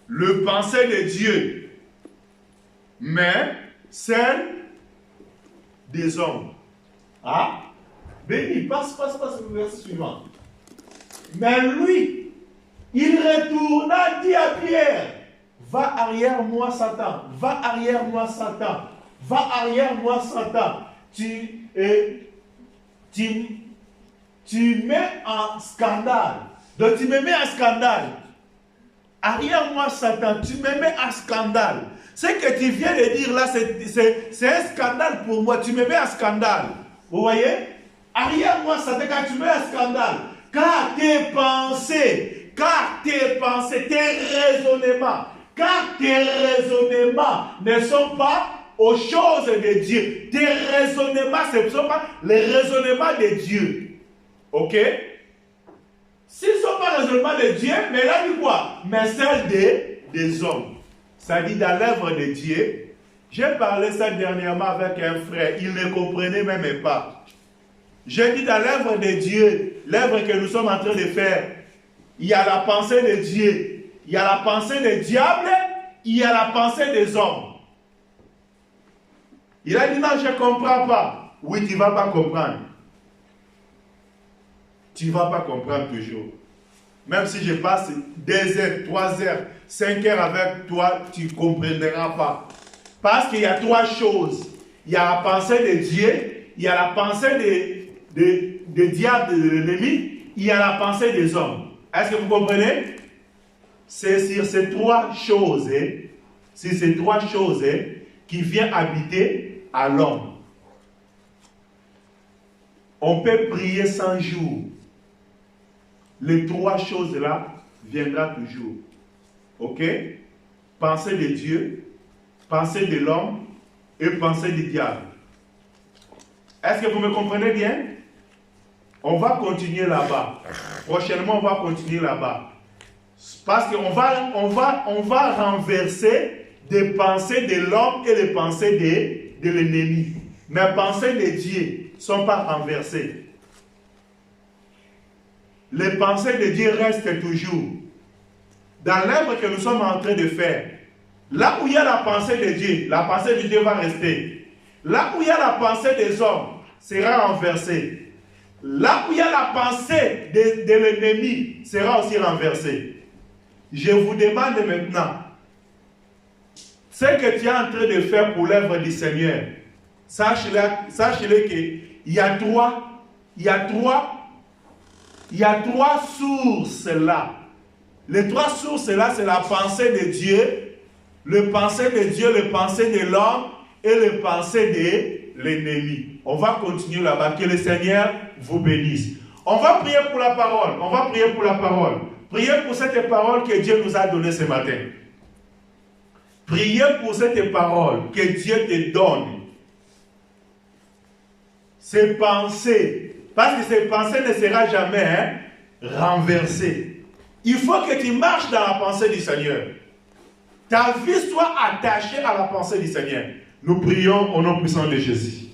le pensée de Dieu, mais celle des hommes. Ah, béni, passe au verset suivant. Mais lui, il retourna, dit à Pierre, va arrière-moi, Satan. Va arrière-moi, Satan. Va arrière-moi, Satan. Tu mets en scandale. Donc tu me mets en scandale. Arrière-moi, Satan. Tu me mets en scandale. Ce que tu viens de dire là, c'est un scandale pour moi. Tu me mets en scandale. Vous voyez? Arrière-moi, Satan, quand tu mets en scandale. Car tes pensées, tes raisonnements ne sont pas aux choses de Dieu. Tes raisonnements, ce ne sont pas les raisonnements de Dieu. Ok? S'ils ne sont pas les raisonnements de Dieu, mais là, dit quoi? Mais celle des hommes. Ça dit dans l'œuvre de Dieu. J'ai parlé ça dernièrement avec un frère. Il ne comprenait même pas. J'ai dit dans l'œuvre de Dieu, l'œuvre que nous sommes en train de faire, il y a la pensée de Dieu, il y a la pensée des diables, il y a la pensée des hommes. Il a dit non, je ne comprends pas. Oui, tu ne vas pas comprendre. Tu ne vas pas comprendre toujours. Même si je passe 2 heures, 3 heures, 5 heures avec toi, tu ne comprendras pas. Parce qu'il y a 3 choses. Il y a la pensée de Dieu, il y a la pensée des diables, de l'ennemi, il y a la pensée des hommes. Est-ce que vous comprenez? C'est sur ces 3 choses, qui viennent habiter à l'homme. On peut prier 100 jours. Les 3 choses-là viendront toujours. Ok? Pensée de Dieu, pensée de l'homme et pensée du diable. Est-ce que vous me comprenez bien? On va continuer là-bas. Prochainement, on va continuer là-bas. Parce qu'on va renverser des pensées de l'homme et les pensées de l'ennemi. Mais les pensées de Dieu ne sont pas renversées. Les pensées de Dieu restent toujours. Dans l'œuvre que nous sommes en train de faire, là où il y a la pensée de Dieu, la pensée de Dieu va rester. Là où il y a la pensée des hommes, sera renversée. Là où il y a la pensée de l'ennemi, sera aussi renversée. je vous demande maintenant, ce que tu es en train de faire pour l'œuvre du Seigneur, sachez-le qu'il y a trois sources là. Les trois sources là, c'est la pensée de Dieu, le pensée de Dieu, le pensée de l'homme et le pensée de l'ennemi. On va continuer là-bas. Que le Seigneur vous bénisse. On va prier pour la parole. On va prier pour la parole. Priez pour cette parole que Dieu nous a donnée ce matin. Priez pour cette parole que Dieu te donne. Ces pensées, parce que ces pensées ne seront jamais renversées. Il faut que tu marches dans la pensée du Seigneur. Ta vie soit attachée à la pensée du Seigneur. Nous prions au nom puissant de Jésus.